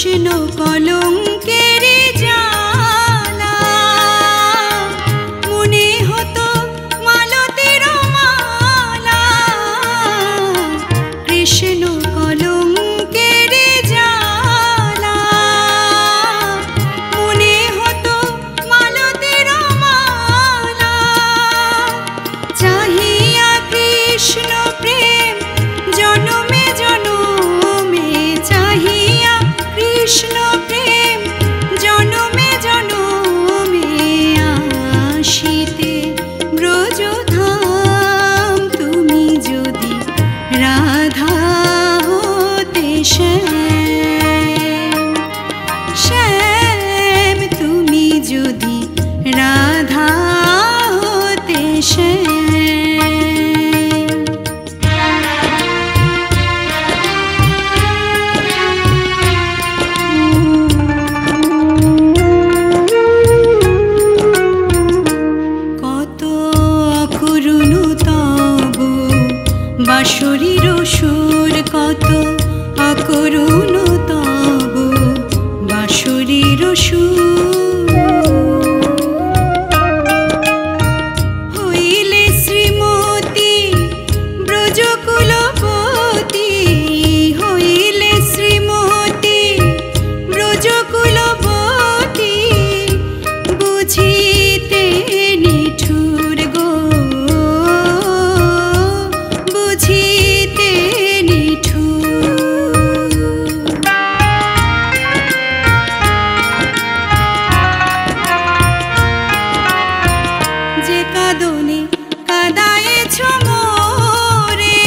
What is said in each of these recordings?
কৃষ্ণ কলঙ্কের জ্বালা মনে হতো মালতের মালা কৃষ্ণ কলঙ্কের জ্বালা মনে হতো মালতের মালা চাহিয়া কৃষ্ণ প্রেম জনমে জনমে চাহিয়া কৃষ্ণ প্রেম জনমে জনমে আসিতে ব্রজধাম তুমি যদি রাধা হতে শ্যাম তুমি যদি রাধা হতে বাঁশরীর সুর কত অকরুণ তব বাঁশরীর সুর হইলে শ্রীমতী ব্রজকুলপতি হইলে শ্রীমতী ব্রজকুলপতি বুঝিতে নিঠুর গো বুঝিতে যে কাঁদনে কাঁদায়েছ মোরে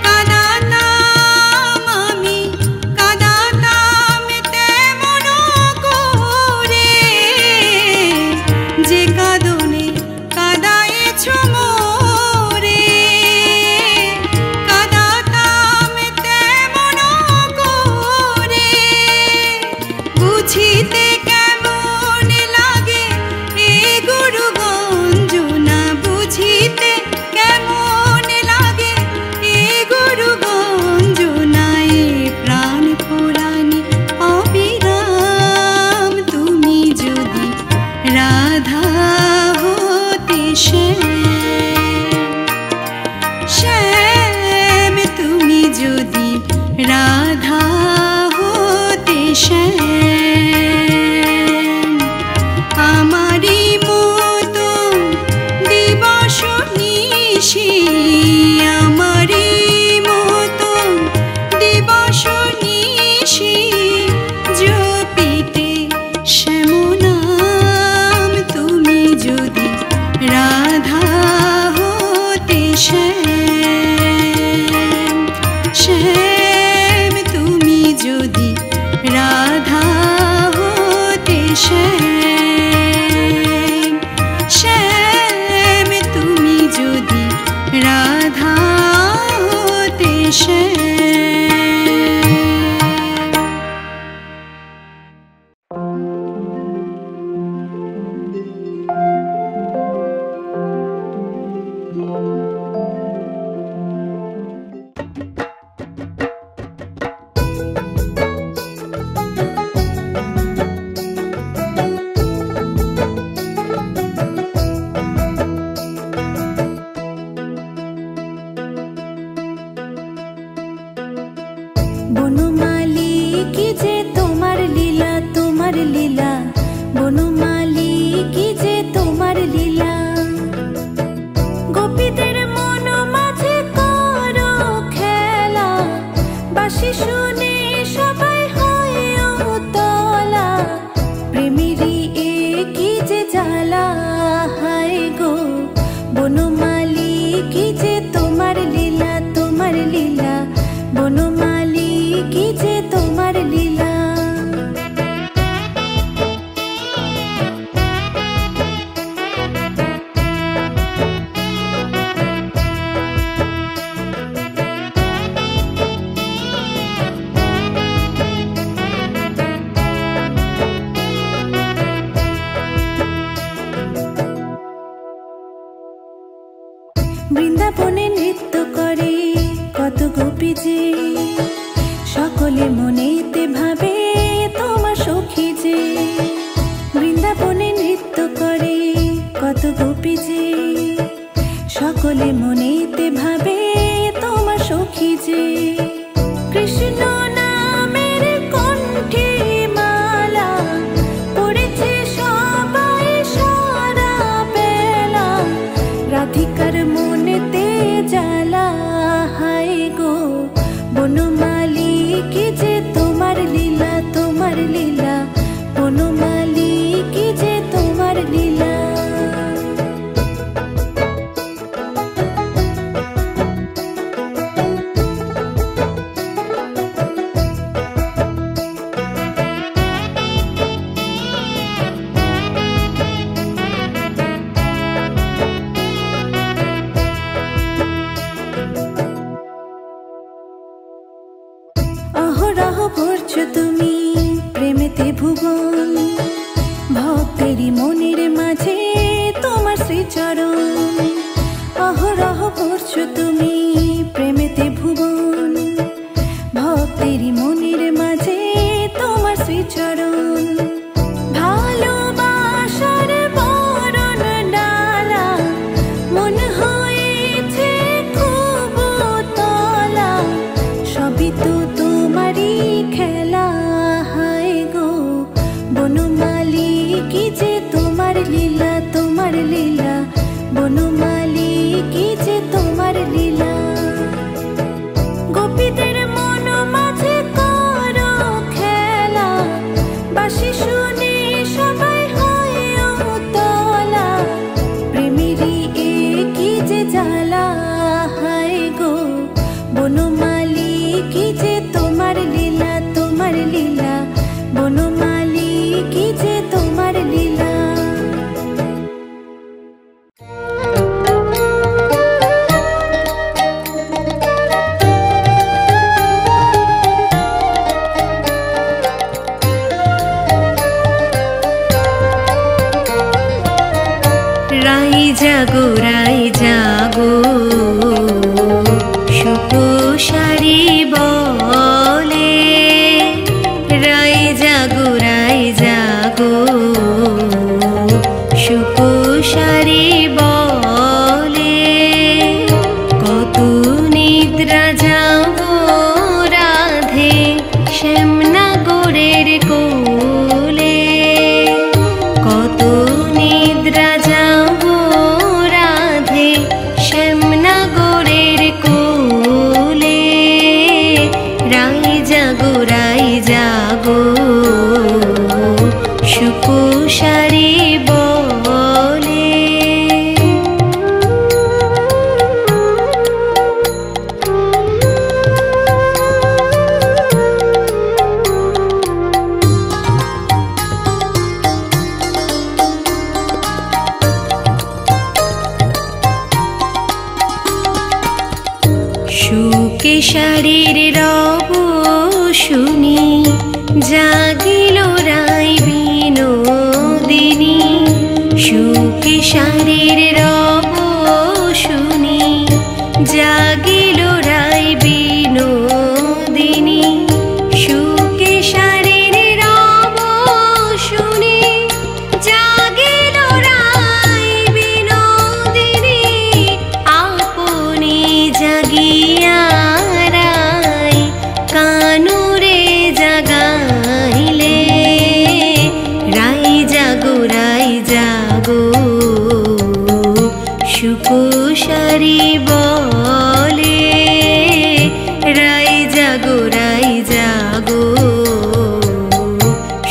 কাঁদাতাম আমি কাঁদাতাম তেমন করে যে কাঁদনে কাঁদায়েছ মোরে কাঁদাতাম তেমন করে বুঝিতে কেমন লাগে এ গুরু গঞ্জনা বুঝিতে কেমন লাগে এ গুরু গঞ্জনা এ প্রাণ পুরাণী অবিরাম তুমি যদি রাধা হতে শ্যাম তুমি যদি রাধা হতে আমারি মতো দিবস নিশি আমারি মতো দিবস নিশি জপিতে শ্যামনাম তুমি যদি রাধা হতে শ্যাম তুমি যদি রাধা হতে শ্যাম তুমি যদি রাধা হতে বনমালী কি যে তোমার লীলা বনমালী কি যে তোমার লীলা গোপীদের মন মাঝে করো খেলা বাঁশি শুনে সবাই হয় উতলা প্রেমেরই এ কি যে জ্বালা হায় গো বনমালী কি যে তোমার লীলা বনমালী কি যে তোমার লীলা বৃন্দাবনে নৃত্য করে কত গোপী যে সকলে মনেতে দিতে ভুবন, ভক্তেরই মনের মাঝে তোমার শ্রীচরণ। ভালোবাসার বরণ ডালা মন হয়েছে খুব তলা, সবই তো তোমারই খেলা। হায় গো বনমালী কি যে তোমার লীলা, তোমার লীলা বনমালী কি যে তোমার লীলা। গোপীদের মন মাঝে করো খেলা, বাঁশি শুনে সবাই হয় উতলা, প্রেমেরই এ কি যে জ্বালা। হায় গো বনমালী কি যে তোমার লীলা, তোমার লীলা বনমালী কি যে তোমার লীলা। রাই জাগো রাই জাগো সুপোষারি বলে, রাই জাগো সুপোষারি বলে। কত নিদ্রা যাবো রাধে শ্যামনগরের কোলে, কত নিদ্রা যাবো রাধে শ্যামনগরের কোলে। রাই জাগো সুপোষারি বলে। সুকেশারীর রব শুনি জাগিল রাই বিনোদিনী, সুকেশারীর রব শুনি জাগিল রাই বিনোদিনী, সুকেশারীর রব শুনি জাগিল রাই বিনোদিনী, আপনি জাগিয়া রাই কানুরে জাগাইলে। রাই জাগো সুপোষারি বলে, রাই জাগো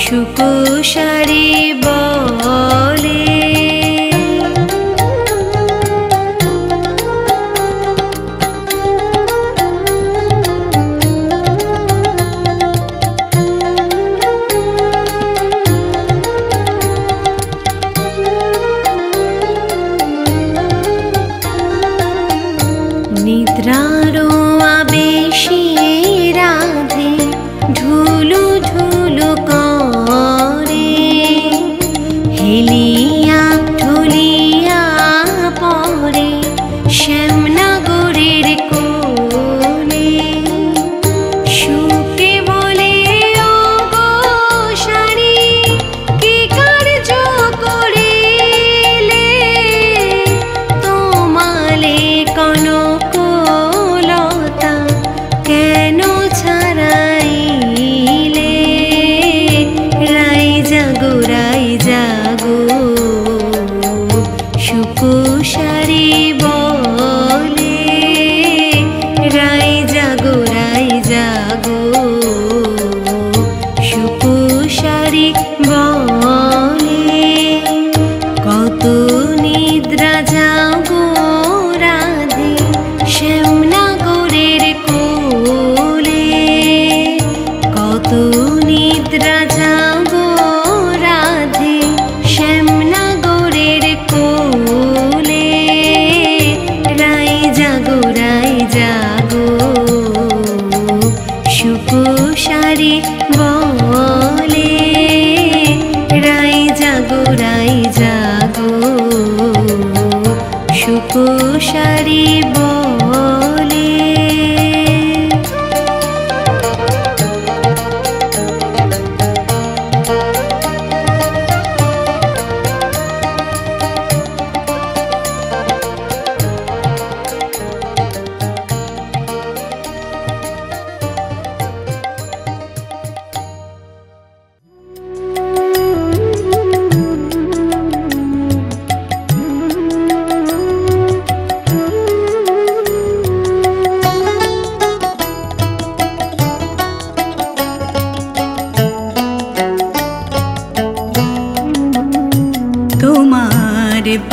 সুপোষারি বলে। নিদ্রারো আবেশে রাধে ঢুলু ঢুলু করে, হেলিয়া ঢুলিয়া পরে শ্যামনগরের কোলে। সুকে বলে ও গো সারি কি কার্য করিলে, তোমালে কনক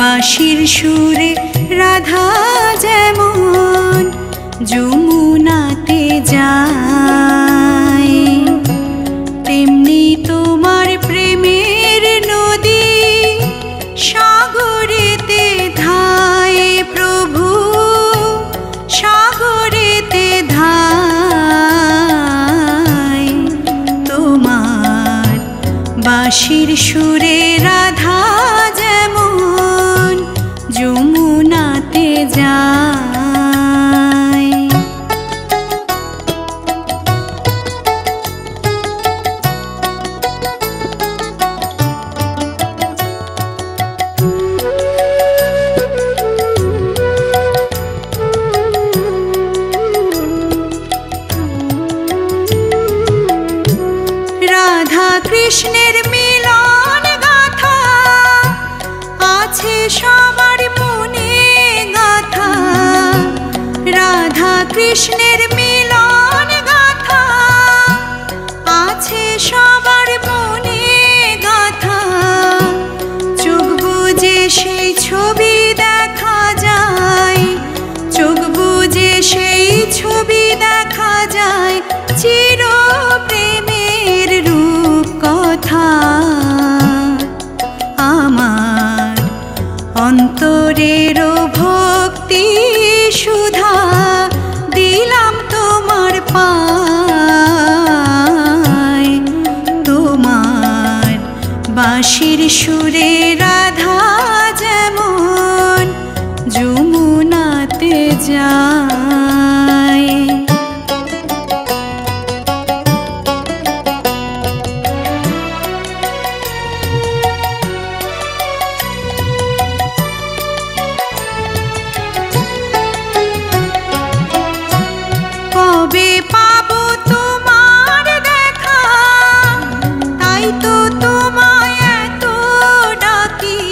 বাঁশির সুরে রাধা যেমন যমুনাতে যায়, তেমনি তোমার প্রেমের নদী সাগরেতে ধায় প্রভু, সাগরেতে ধায়। তোমার বাঁশির সুরে রাধা যেমন যমুনাতে যায়। রাধা কৃষ্ণের মিলন গাথা আছে সবার মনে গাথা, রাধা কৃষ্ণের মিলন গাথা আছে সবার মনে গাথা। চোখ বুজে সেই ছবি দেখা যায়, চোখ বুজে সেই ছবি দেখা যায়, চির প্রেমের রূপ কথা। আমার অন্তরের ভক্তি সুধা দিলাম তোমার পায়, তোমার বাঁশির সুরে রাধা যেমন যমুনাতে যায়। কবে পাবো তোমার দেখা, তাই তো তোমায় এত ডাকি।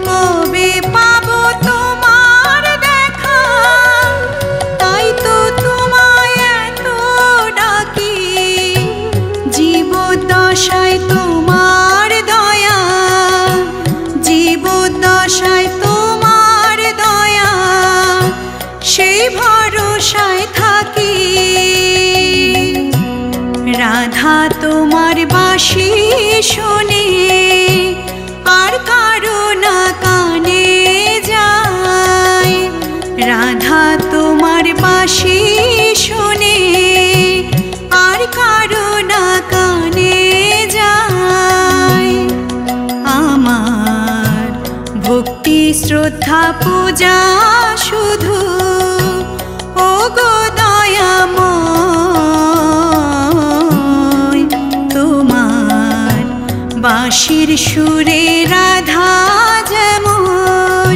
কবে পাবো তোমার দেখা, তাই তো তোমায় এত ডাকি। জীবদ্দশায় তোমার দয়া, জীবদ্দশায় তোমার দয়া, সেই ভরসায় থাকি। রাধা তোমার বাঁশি শুনে আর কারো না কানে যায়, রাধা তোমার বাঁশি শুনে আর কারো না কানে যায়। আমার ভক্তি শ্রদ্ধা পূজা শুধু ও গো দয়াময়, তোমার বাঁশির সুরে রাধা যেমন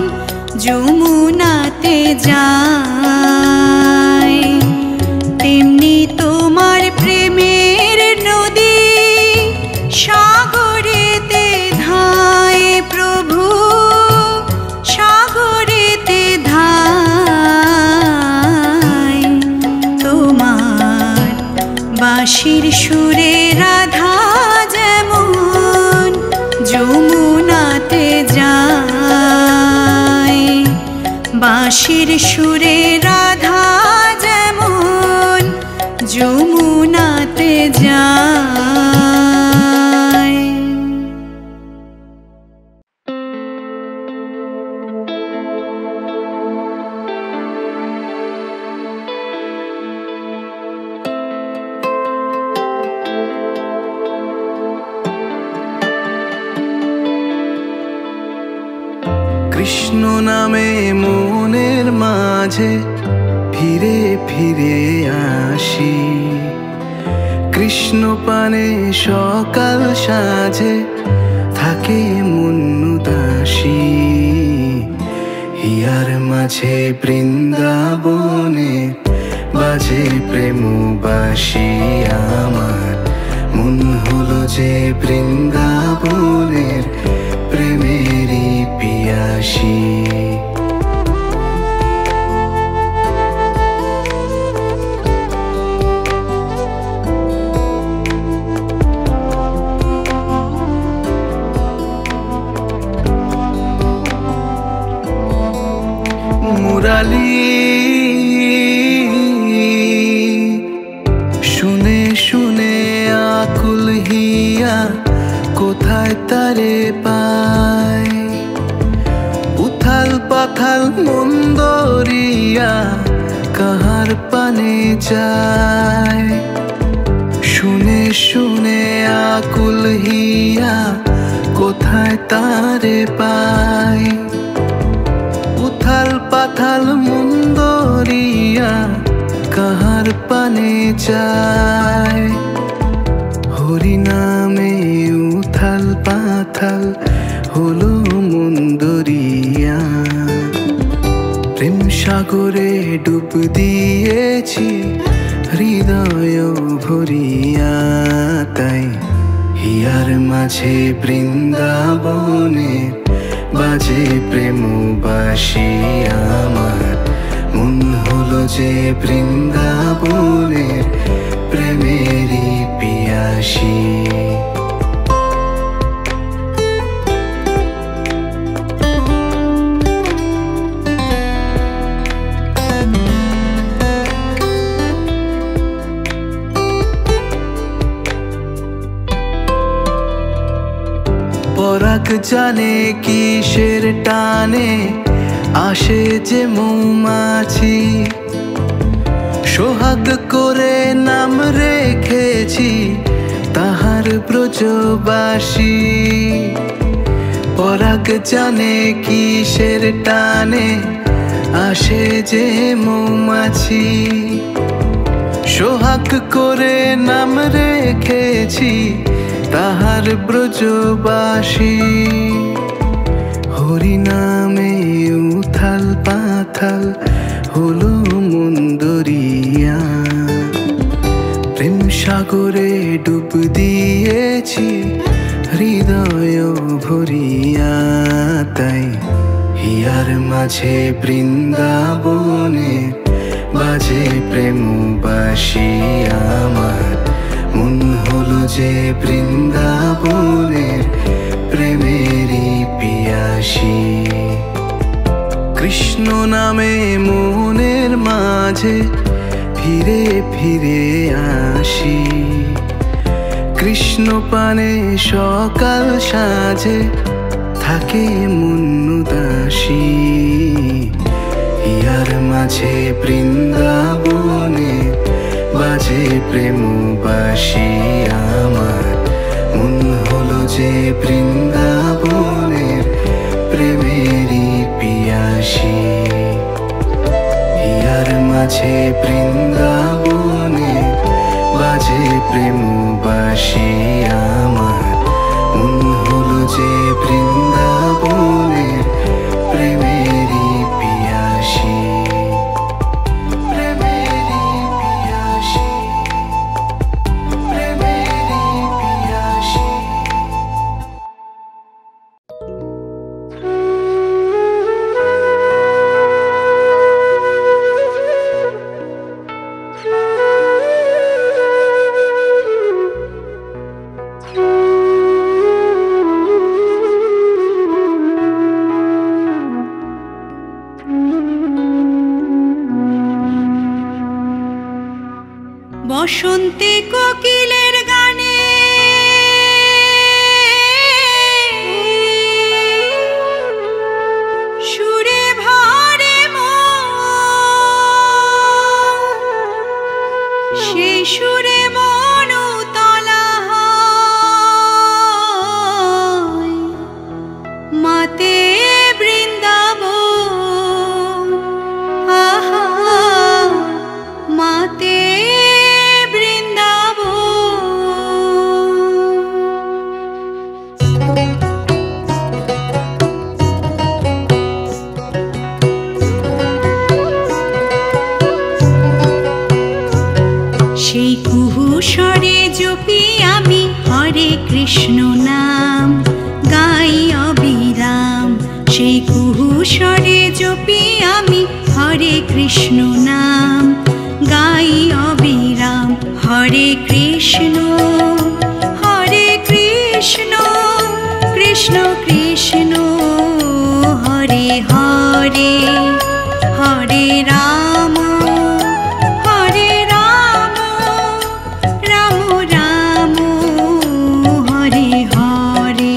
যমুনাতে যায়, তেমনি তোমার প্রেমের নদী সাগরেতে ধায় প্রভু, সাগরেতে ধায়। তোমার বাঁশির সুরে রাধা যেমন যমুনাতে যায়, বাঁশির সুরে রাধা যেমন যমুনাতে যায়। কৃষ্ণ নামে মনের মাঝে ফিরে ফিরে আসি, কৃষ্ণ পানে সকাল সাজে থাকে মন উদাসী। হিয়ার মাঝে বৃন্দাবনে বাজে প্রেম বাসি আমার, মন হলো যে বৃন্দাবনের প্রেমেরই পিয়াসী। তারে পায়। উথাল পাথাল মন্দরিয়া কাহার পানে যায়, শুনে শুনে আকুল হিয়া কোথায় তারে পায়। উথাল পাথাল মন্দরিয়া কাহার পানে যায়, হরি নামে উথাল পাথাল হলো মন্দরিয়া। প্রেম সাগরে ডুব দিয়েছি হৃদয় ভরিয়া, তাই হিয়ার মাঝে বৃন্দাবনে বাজে প্রেম বাসি আমার। মন হলো যে বৃন্দাবনের প্রেমেরই পিয়াসী। পরাগ জানে কিসের টানে আসে যে মৌমাছি, সোহাগ করে নাম রেখেছি তাহার ব্রজবাসী। পরাগ জানে কিসের টানে আসে যে মৌমাছি, সোহাগ করে নাম রেখেছি তাহার ব্রজবাসী। হরি নামে উথাল পাথাল হলো মন্দরিয়া, প্রেম সাগরে ডুব দিয়েছি হৃদয় ভরিয়া, তাই হিয়ার মাঝে বৃন্দাবনে বাজে প্রেম বাসি আমার। মন হলো যে বৃন্দাবনের প্রেমেরই পিয়াসী। কৃষ্ণ নামে মনের মাঝে ফিরে ফিরে আসি, কৃষ্ণ পানে সকাল সাজে থাকে মন উদাসী। হিয়ার মাঝে বৃন্দাবনে বাজে প্রেম বাসি আমার। মন হলো যে বৃন্দাবনের প্রেমেরই পিয়াসী। হিয়ার মাঝে বৃন্দাবনে বাজে প্রেম বাসি আমার। মন হলো যে বৃন্দাবনের প্রেমেরই পিয়াসী। বসন্তে কোকিলের গানে সুরে ভরে সেই সুরে মন উতলা হয়। মাতে বৃন্দাবন আহা, মাতে সেই কুহু স্বরে জপি আমি হরে কৃষ্ণ নাম গাই অবিরাম। সেই কুহু স্বরে জপি আমি হরে কৃষ্ণ নাম গাই অবিরাম। হরে কৃষ্ণ কৃষ্ণ কৃষ্ণ হরে হরে, হরে রাম রাম রাম হরে হরে।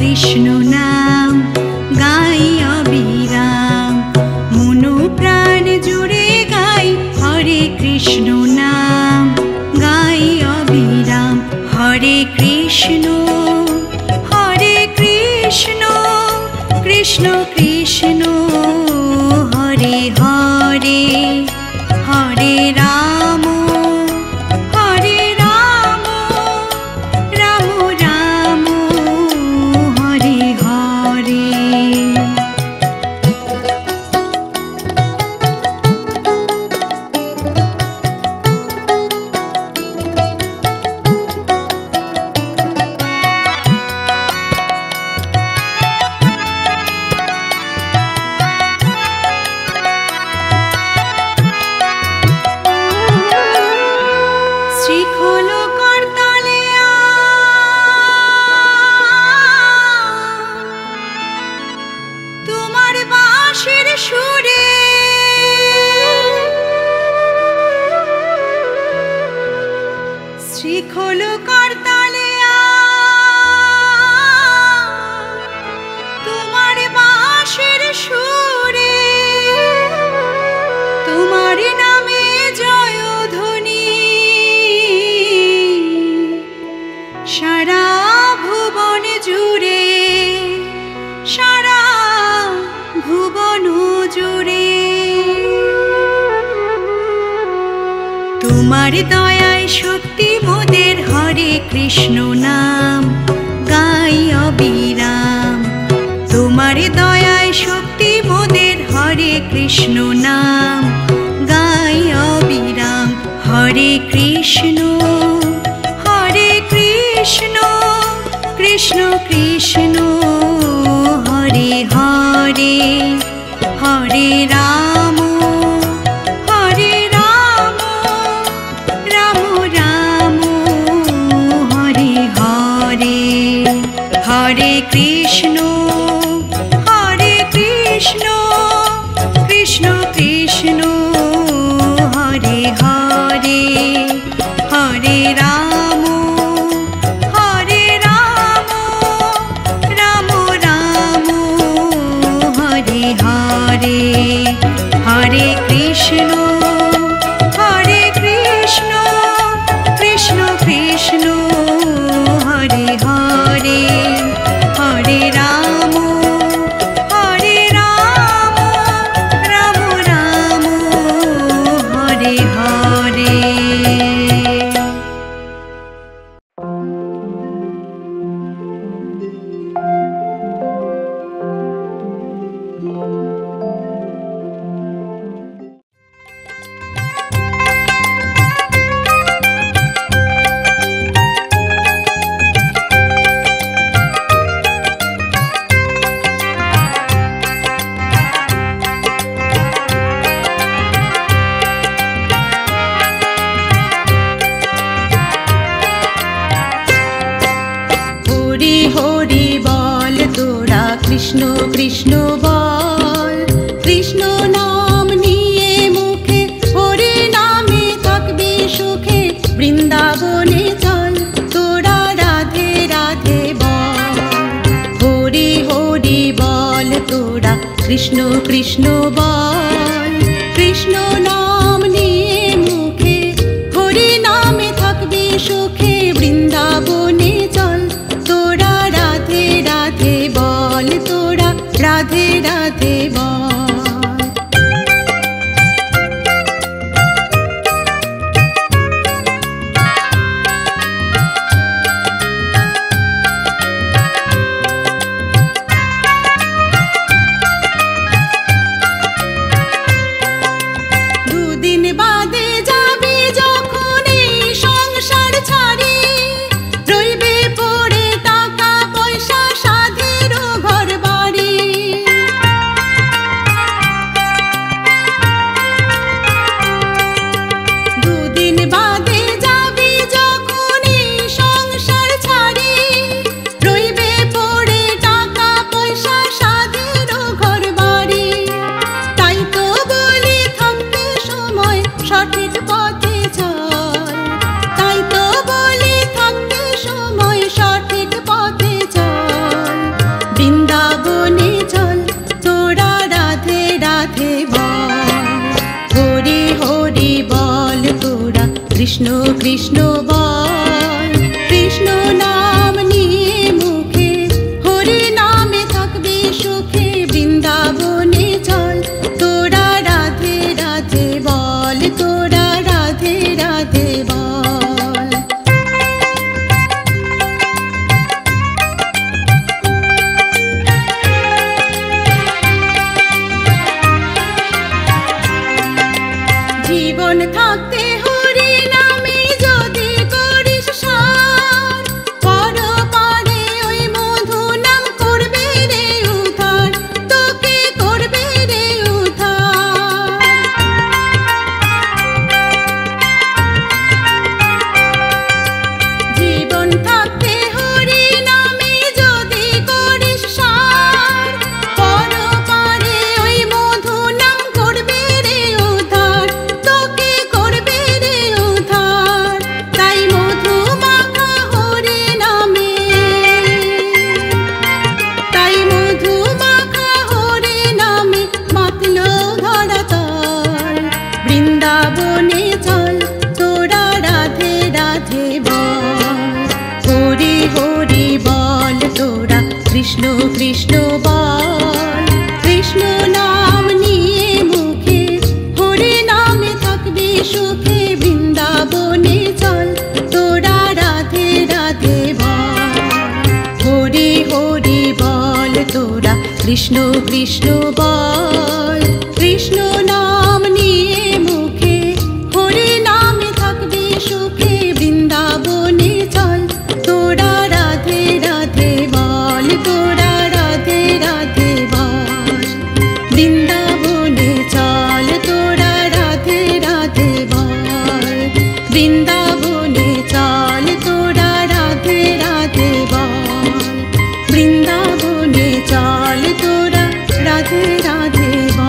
কৃষ্ণ নাম গাই অবিরাম, মনো প্রাণ জুড়ে গাই হরে কৃষ্ণ নাম গাই অবিরাম। হরে কৃষ্ণ কৃষ্ণ কৃষ্ণ হরে হরে, হরে রাম রাম রাম হরে হরে। তোমার দয়ায় শক্তি মোদের হরে কৃষ্ণ নাম গাই অবিরাম, তোমার দয়ায় শক্তি মোদের হরে কৃষ্ণ নাম গাই অবিরাম। হরে কৃষ্ণ কৃষ্ণ কৃষ্ণ হরে হরে, হরে রাম হরে কৃষ্ণ কৃষ্ণ কৃষ্ণ হরে হরে, হরে রাম রাম রাম হরে হরে। হরে কৃষ্ণ কৃষ্ণ কৃষ্ণ হরে হরে, হরে রাম রাম রাম হরে হরে। কৃষ্ণ কৃষ্ণ বল, কৃষ্ণ নাম নিয়ে মুখে, হরে নামে থাকবি সুখে, বৃন্দাবনে চল তোরা রাধে রাধে বল। হরি হরি বল তোরা কৃষ্ণ কৃষ্ণ বল, কৃষ্ণ নাম নিয়ে মুখে, হরে নামে থাকবি সুখে, বৃন্দাবনে চল তোরা রাধে রাধে বল, তোরা রাধে রাধে বল। দুদিন বাদে যাবি যখন এই সংসার ছাড়ি, রইবে পড়ে টাকা পয়সা সাধের ঘর বাড়ি। কৃষ্ণ কৃষ্ণ বল, কৃষ্ণ নাম নিয়ে মুখে, হরি নামে থাকবে সুখে, বৃন্দাবনে চল তোরা রাধে রাধে বল, তোরা রাধে রাধে বল। জীবন থাকতে হরি নামে যদি করিস সার, পর পারে ওই মধু নাম করবে রে উদ্ধার, তোকে করবে রে উদ্ধার। জীবন থাকতে হরি নামে যদি করিস সার, পর পারে ওই মধু নাম করবে রে উদ্ধার, তোকে করবে রে উদ্ধার। তাই মধু মাখা হরি নামে, তাই মধু মাখা হরি নামে মাতল ধরাতল, বৃন্দাবনে চল তোরা রাধে রাধে বল, হরি হরি বল তোরা কৃষ্ণ কৃষ্ণ বল, কৃষ্ণ নাম নিয়ে মুখে, হরি নামে থাকবে সুখে, বৃন্দাবনে চল তোরা রাধে রাধে বল, হরি হরি বল তোরা কৃষ্ণ কৃষ্ণ বল, কৃষ্ণ নাম নিয়ে মুখে, হরি নামে থাকবে সুখে, বৃন্দাবনে চল তোরা রাধে রাধে বল, তোরা রাধে রাধে বল, বৃন্দাবনে চল তোরা রাধে রাধে বল, বৃন্দাবনে চল তোরা রাধে রাধে বল, বৃন্দাবনে চল তোরা রাধে রাধে বল।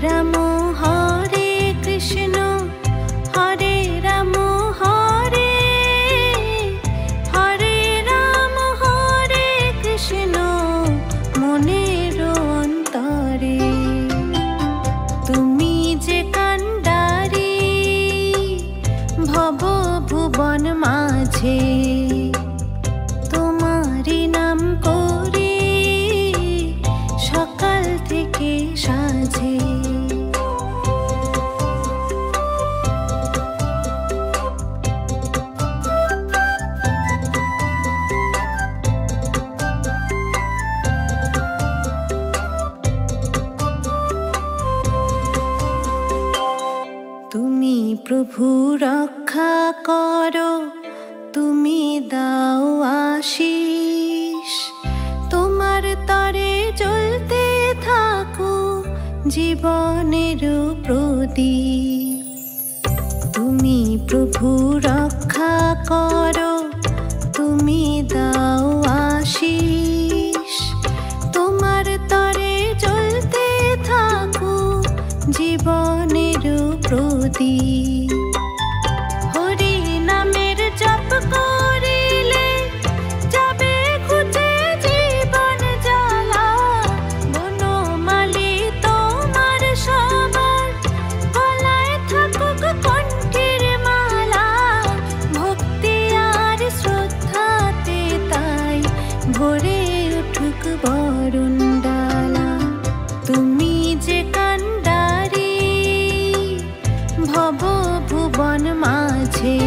রাম হরে কৃষ্ণ হরে রাম হরে হরে রাম হরে কৃষ্ণ মনের অন্তরে। তুমি যে কান্ডারি ভব ভুবন মাঝে, তোমারি নাম করে সকাল থেকে সাঁঝে। তুমি প্রভু রক্ষা করো, তুমি দাও আশিস, তোমার তরে জ্বলতে থাকো জীবনের প্রদীপ। তুমি প্রভু রক্ষা করো, তুমি দাও আশিস, তোমার তরে জ্বলতে থাকো জীবনের প্রদীপ। হরি নামের জপ করিলে যাবে ঘুচে জীবন জ্বালা, বনমালী তোমার সবার গলায় থাকুক কণ্ঠের মালা। ভক্তি আর শ্রদ্ধাতে তাই ভরে উঠুক বরুণ ডালা। তুমি যে কান্ডারি ভব ভুবন মাঝে,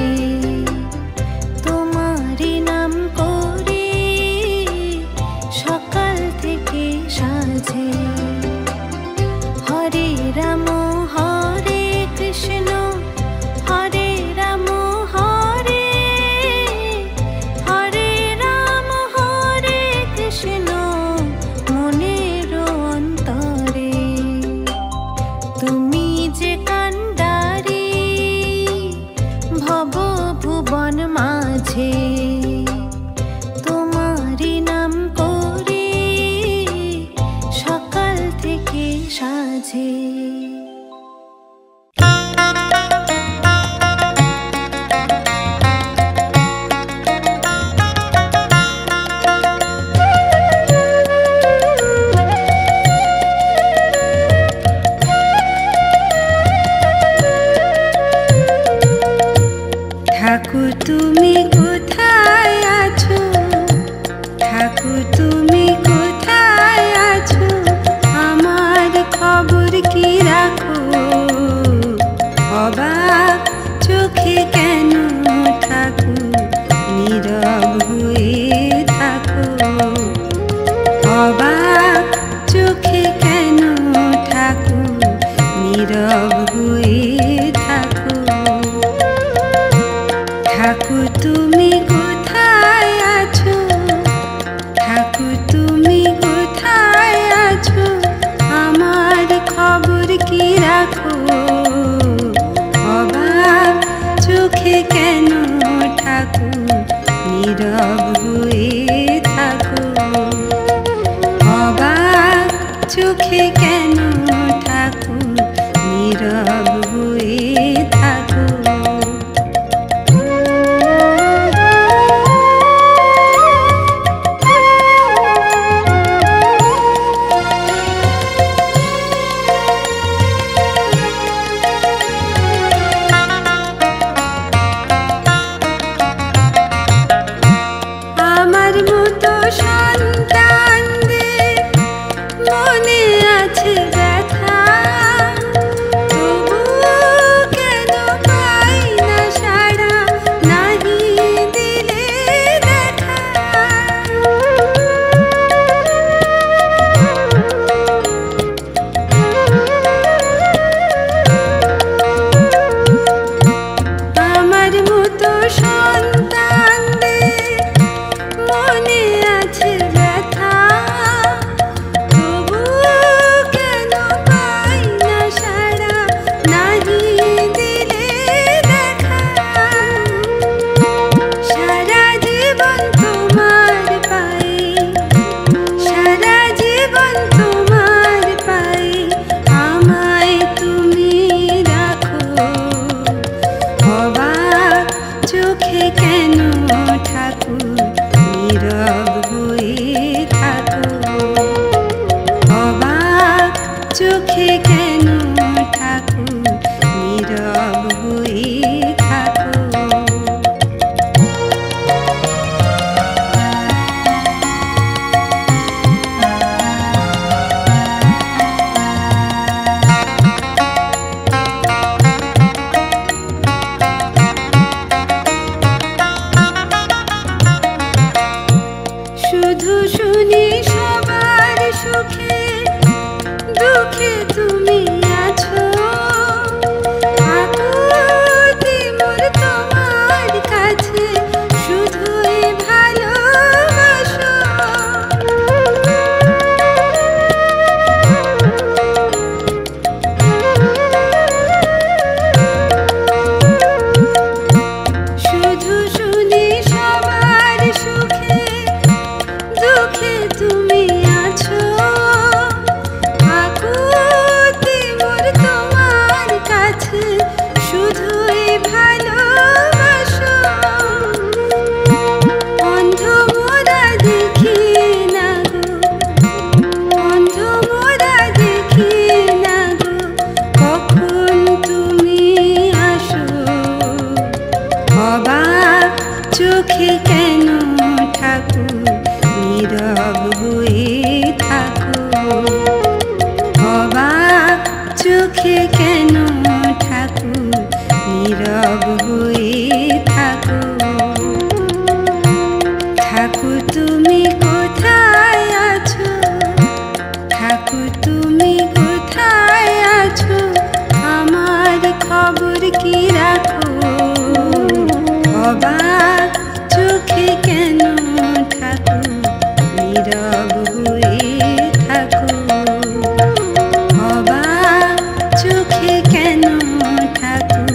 তোমারি নাম করে সকাল থেকে সাঁঝে। হরে রাম হরে কৃষ্ণ হরে রাম হরে হরে রাম হরে কৃষ্ণ মনের অন্তরে। তুমি যে কান্ডারি ভব ভুবন মাঝে, তোমারি নাম করে সকাল থেকে সাঁঝে। ঠাকুর তুমি কোথায় আছো, ঠাকুর তুমি কোথায় আছো, আমার খবর কি রাখো। অবাক চোখে কেন ঠাকুর নীরব হয়ে থাকো। অবাক চোখে কেন ঠাকুর নীরব হয়ে থাকো। ঠাকুর তুমি কোথায় আছো, ঠাকুর তুমি কোথায় আছো, আমার খবর কি রাখো। অবাক চোখে কেন ঠাকুর নীরব হয়ে থাকো। অবাক চোখে কেন ঠাকুর নীরব হয়ে থাকো। চোখে কেন ঠাকুর নীরব হয়ে থাকো? ঠাকুর তুমি কোথায় আছো? ঠাকুর তুমি কোথায় আছো? আমার খবর কি রাখো? অবাক চোখে কেন ঠাকুর নীরব হয়ে থাকো? অবাক চোখে কেন ঠাকুর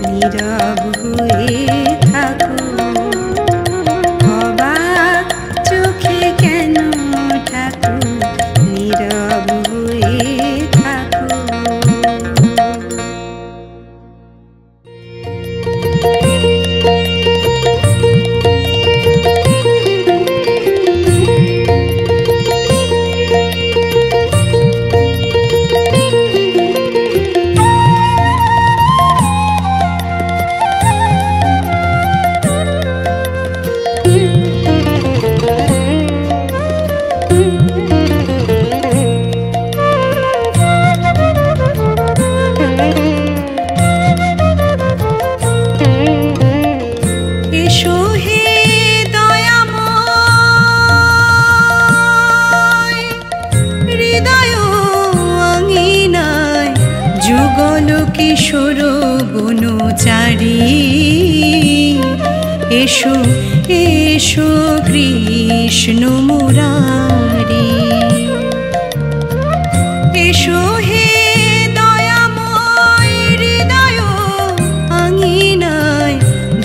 নীরব হয়ে থাকো? অবাক চোখে কেন ঠাকুর নীরব হয়ে থাকো? কিশোর বনচারী এসো এসো কৃষ্ণ মুরারি। এসো হে দয়াময় হৃদয় আঙিনায়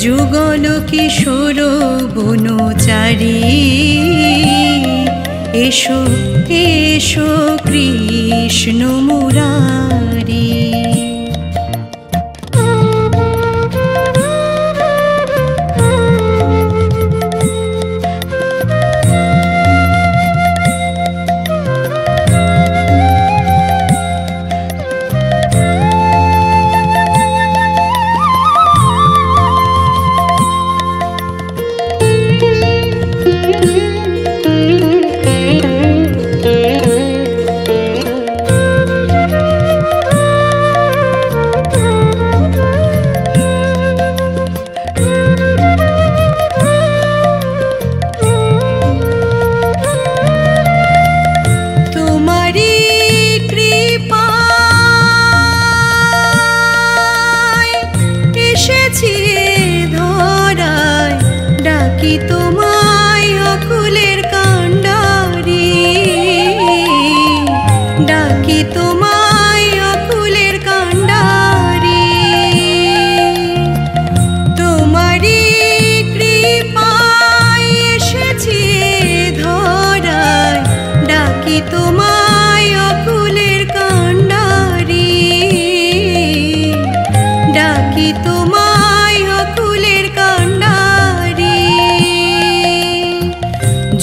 যুগল কিশোর বনচারী। এসো এসো কৃষ্ণ মুরারি।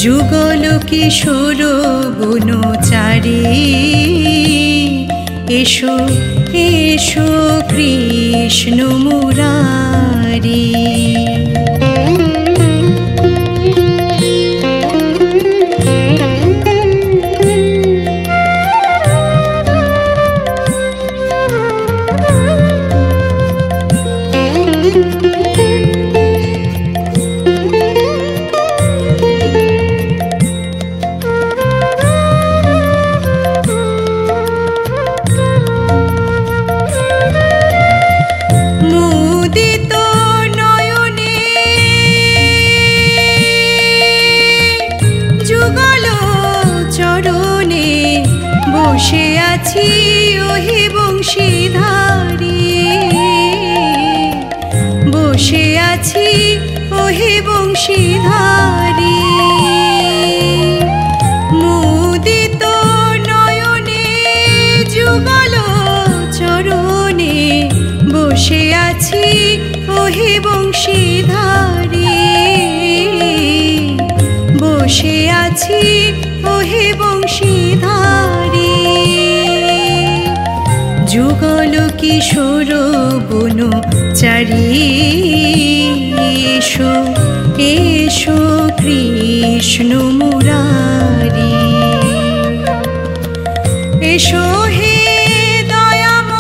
যুগল কিশোর বনচারী এসো এসো কৃষ্ণ মুরারি। বসে আছি ওহে বংশীধারী, বসে আছি ওহে বংশীধারী। মুদিত নয়নে যুগল চরণে বসে আছি ওহে বংশীধারী, বসে আছি ওহে বংশীধারী। যুগল কিশোর বনচারী এসো এসো কৃষ্ণ মুরারি। এসো হে দয়াময়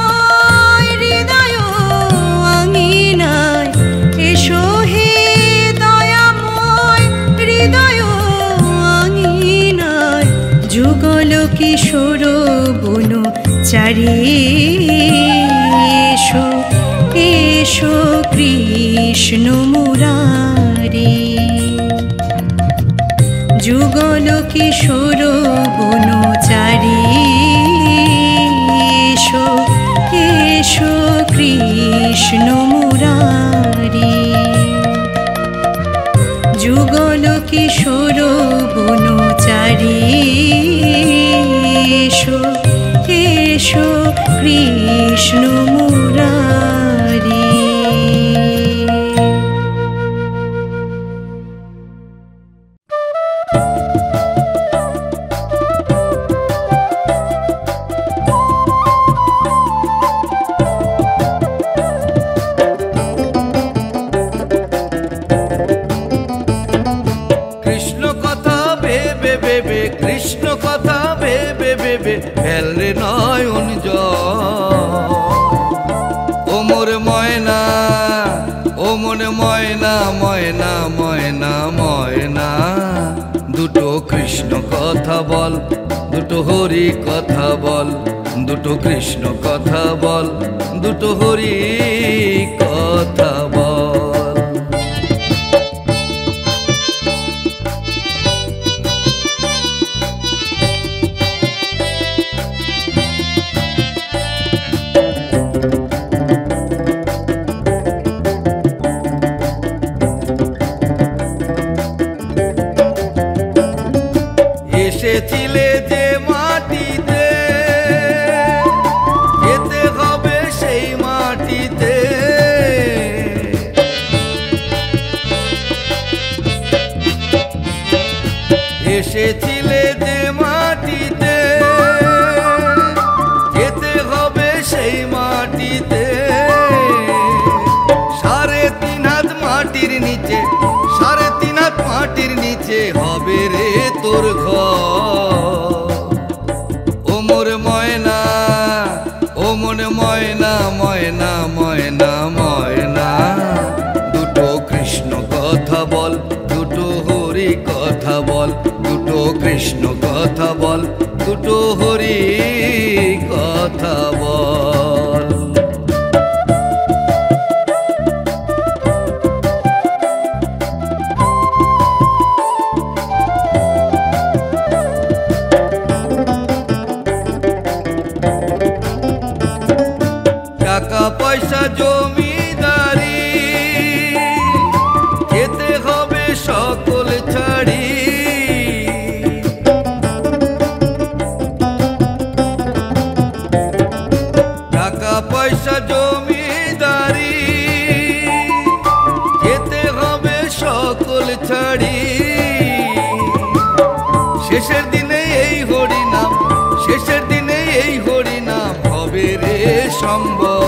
এসো এসো কৃষ্ণ মুরারি। যুগল কিশোর বনচারী এসো এসো কৃষ্ণ মুরারি। যুগল কিশোর বনচারী এসো এসো কৃষ্ণ মুরারি। কৃষ্ণ কথা ভেবে ভেবে ফেলরে নয়ন জল। ও মোর ময়না, ও মনে ময়না, ময়না ময়না ময়না, দুটো কৃষ্ণ কথা বল, দুটো হরি কথা বল, দুটো কৃষ্ণ কথা বল, দুটো হরি কথা বল। এসেছিলে যে মাটিতে, যেতে হবে সেই মাটিতে। এসেছিলে যে মাটিতে, যেতে হবে সেই মাটিতে। 3.5 হাত মাটির নিচে, 3.5 হাত মাটির নিচে হবে রে তোর ঘর। ও মোর ময়না, ও মনে ময়না, ময়না ময়না ময়না, দুটো কৃষ্ণ কথা বল, দুটো হরি কথা বল, দুটো কৃষ্ণ কথা বল, দুটো হরি কথা বল। টাকা পয়সা জমিদারি, যেতে হবে সকল ছাড়ি। টাকা পয়সা জমিদারি, যেতে হবে সকল ছাড়ি। শেষের দিনে এই হরি নাম, শেষের দিনে এই হরি নাম হবে রে সম্ভব।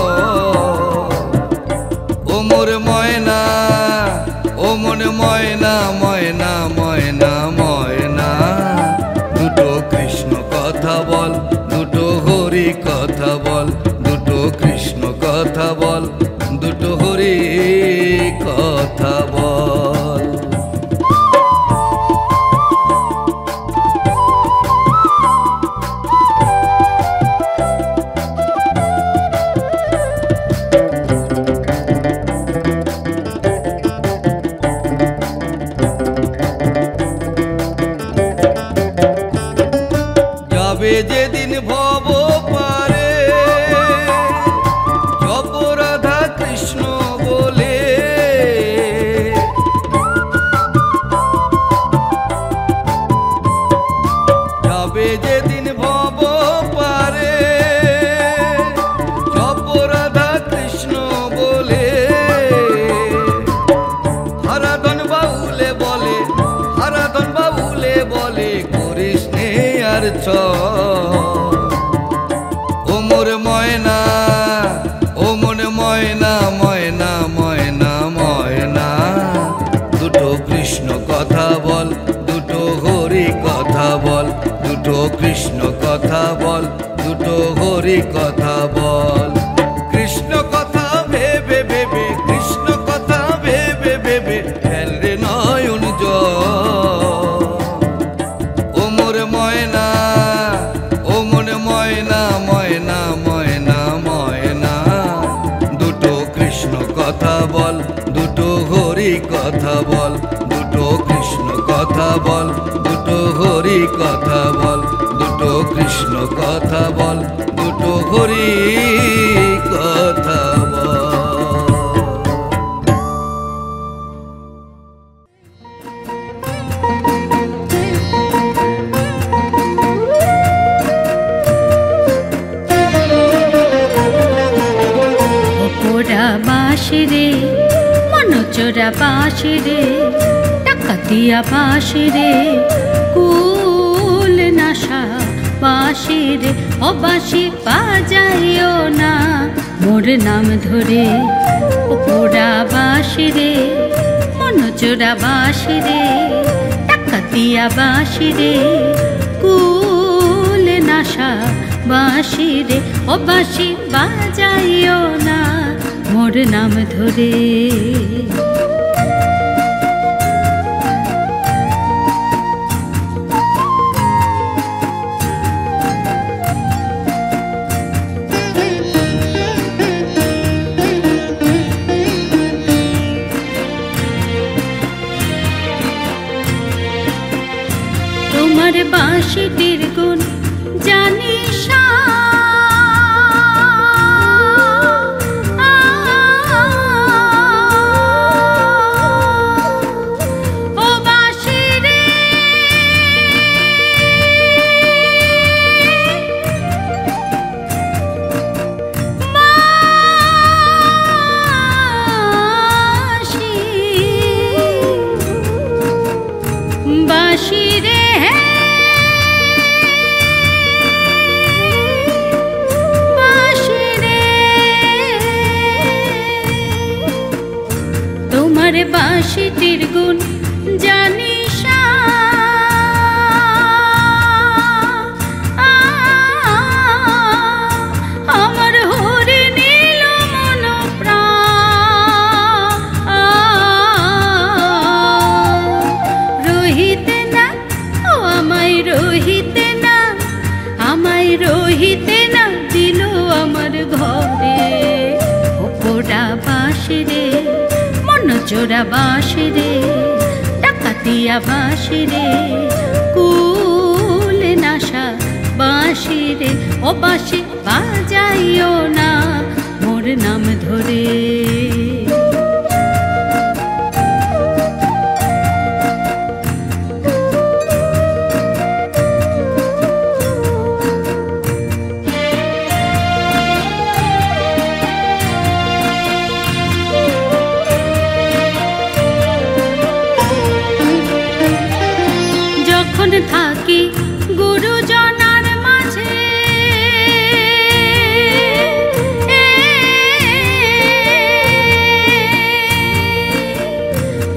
ও মোর ময়না, ও মনে ময়না, ময়না ময়না ময়না, দুটো কৃষ্ণ কথা বল, দুটো হরি কথা বল, দুটো কৃষ্ণ কথা বল, দুটো হরি কথা বল। যেদিন ভব পারে জপ রাধা কৃষ্ণ বলে, যাবে যেদিন ভব পারে জপ রাধা কৃষ্ণ বলে। হারাধন বাউলে বলে, হারাধন বাউলে বলে, করিস নে আর ছ। ও মোর ময়না, ও মনে ময়না, ময়না ময়না ময়না, দুটো কৃষ্ণ কথা বল, দুটো হরি কথা বল, দুটো কৃষ্ণ কথা বল, দুটো হরি কথা বল। কৃষ্ণ কথা ভেবে ভেবে, কৃষ্ণ কথা ভেবে ভেবে ফেলরে নয়ন জল। ও মোর ময়না, ও মনে ময়না, ময়না ময়না কথা বল, দুটো কৃষ্ণ কথা বল, দুটো হরি কথা বল। ওরা বাঁশি রে, মনচোরা বাঁশি রে, ডাকাতিয়া বাঁশি রে, কুল নাশা বাঁশি রে, ও বাঁশি বাজাইও না মোর নাম ধরে। ওরা বাঁশি রে, মনচোরা বাঁশি রে, ডাকাতিয়া বাঁশি রে, কুল নাশা বাঁশি রে, ও বাঁশি বাজাইও না মোর নাম ধরে। তোমার বাঁশিটির গুণ জানিস বাঁশি রে, বাঁশি রে, তোমার বাঁশিটির গুণ জানিস আমার হরি নীল মন প্রাণ রহিতে না, ও আমায় রহিতে না, আমায় রহিতে না দিল আমার ঘরে। ওপরা বাঁশি রে, মনচোরা বাঁশি রে, ডাকাতিয়া বাঁশি রে, কুল নাশা বাঁশি রে, ও বাঁশি বাজাইও না মোর নাম ধরে। যখন থাকি গুরুজনার মাঝে,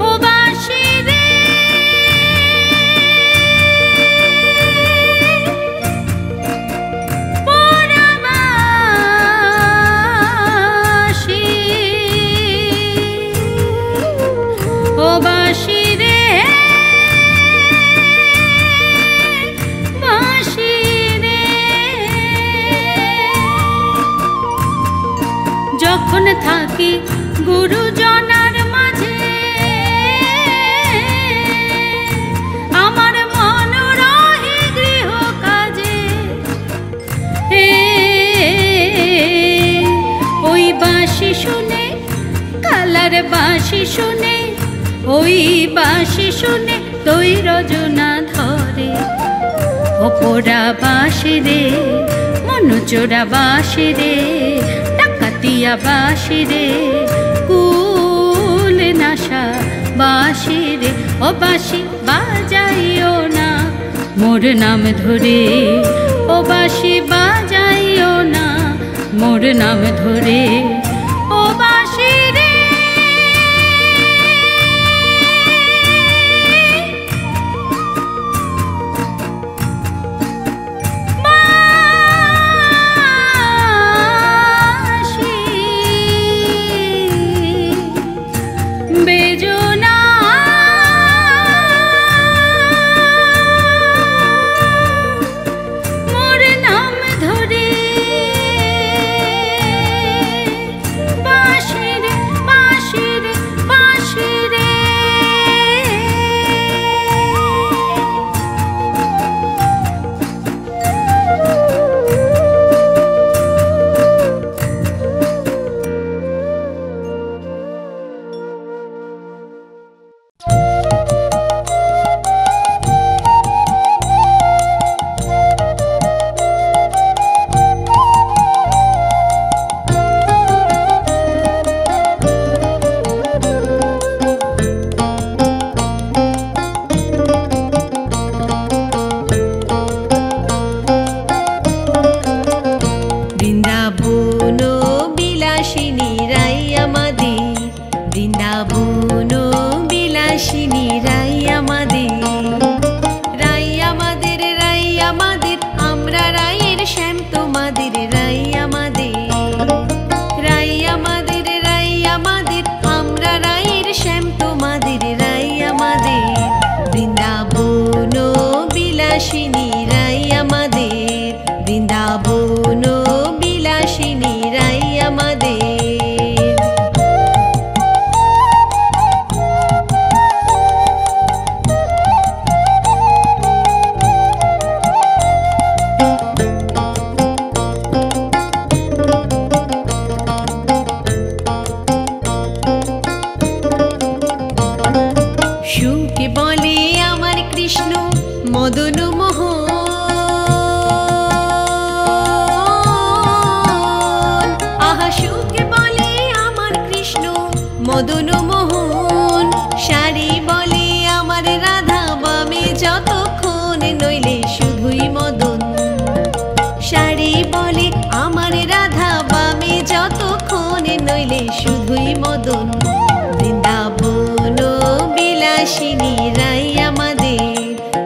ও বাঁশি রে, পোড়া বাঁশি, ও বাঁশি রে, বাঁশি রে। যখন থাকি গুরুজনার মাঝে, আমার মন রহে গৃহ কাজে, ওই বাঁশি শুনে, কালার বাঁশি শুনে, ওই বাঁশি শুনে তোই রজনা ধরে। ওপরা বাঁশি রে, মনচোরা বাঁশি রে, ডাকাতিয়া বাঁশি রে, কুল নাশা বাঁশি রে, ও বাঁশি বাজাইও না মোর নাম ধরে। ও বাঁশি বাজাইও না মোর নাম ধরে। ও বাঁশি রে, বেজনা মোর নাম ধরে, বাঁশি সুকে বলে আমার কৃষ্ণ মদন মোহন, শাড়ি বলে আমার রাধা বামে যতক্ষণ নইলে শুধুই মদন। শাড়ি বলে আমার রাধা বামে যতক্ষণ নইলে শুধুই মদন। বৃন্দাবন বিলাসিনী রাই আমাদের,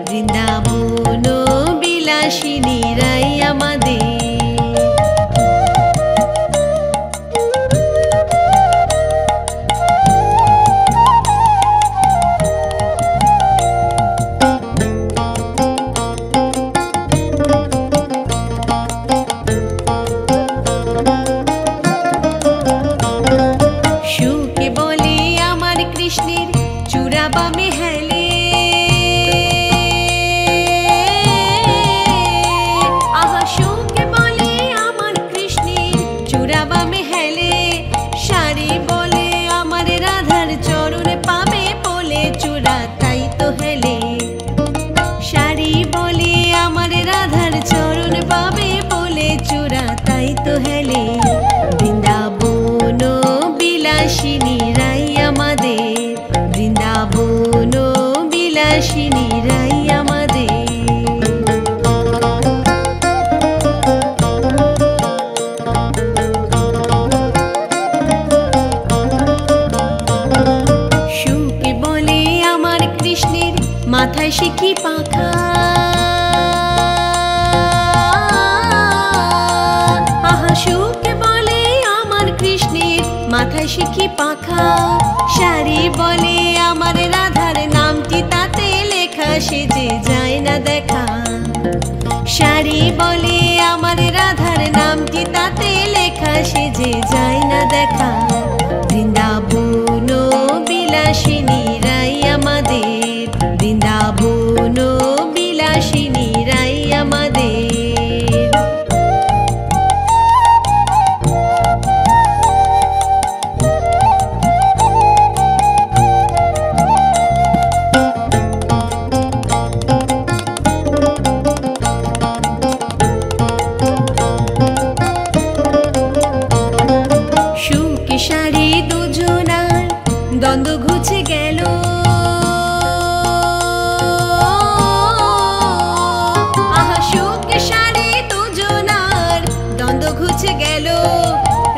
বৃন্দাবন বিলাসিনী রাই আমাদের। সুকে বলে আমার কৃষ্ণের চূড়া বামে হেলে, আহা সুকে বলে আমার কৃষ্ণের চূড়া বামে হেলে। শাড়ি বলে আমার রাধার চরণ পাবে বলে চূড়া তাই তো হেলে। শাড়ি বলে আমার রাধার চরণ পাবে বলে চূড়া তাই তো হেলে। বৃন্দাবন বিলাসিনী রাই আমাদের, বৃন্দাবন বিলাসিনী রাই আমাদের। সুকে বলে আমার কৃষ্ণের মাথায় শিখি পাখা, আহা সুকে বলে আমার কৃষ্ণের মাথায় শিখি পাখা। শাড়ি বলে আমার রাধার নামটি তাতে লেখা, সে যে যায় না দেখা। শাড়ি বলে আমার রাধার নামটি তাতে লেখা, সে যে যায় না দেখা। বৃন্দাবন বিলাসিনী রাই আমাদের, বৃন্দাবন বিলাসিনী রাই আমাদের। সুকে শাড়ি দুজনার দ্বন্দ্ব ঘুচে গেল, আহা সুকে শাড়ি দুজনার দ্বন্দ্ব ঘুচে গেল।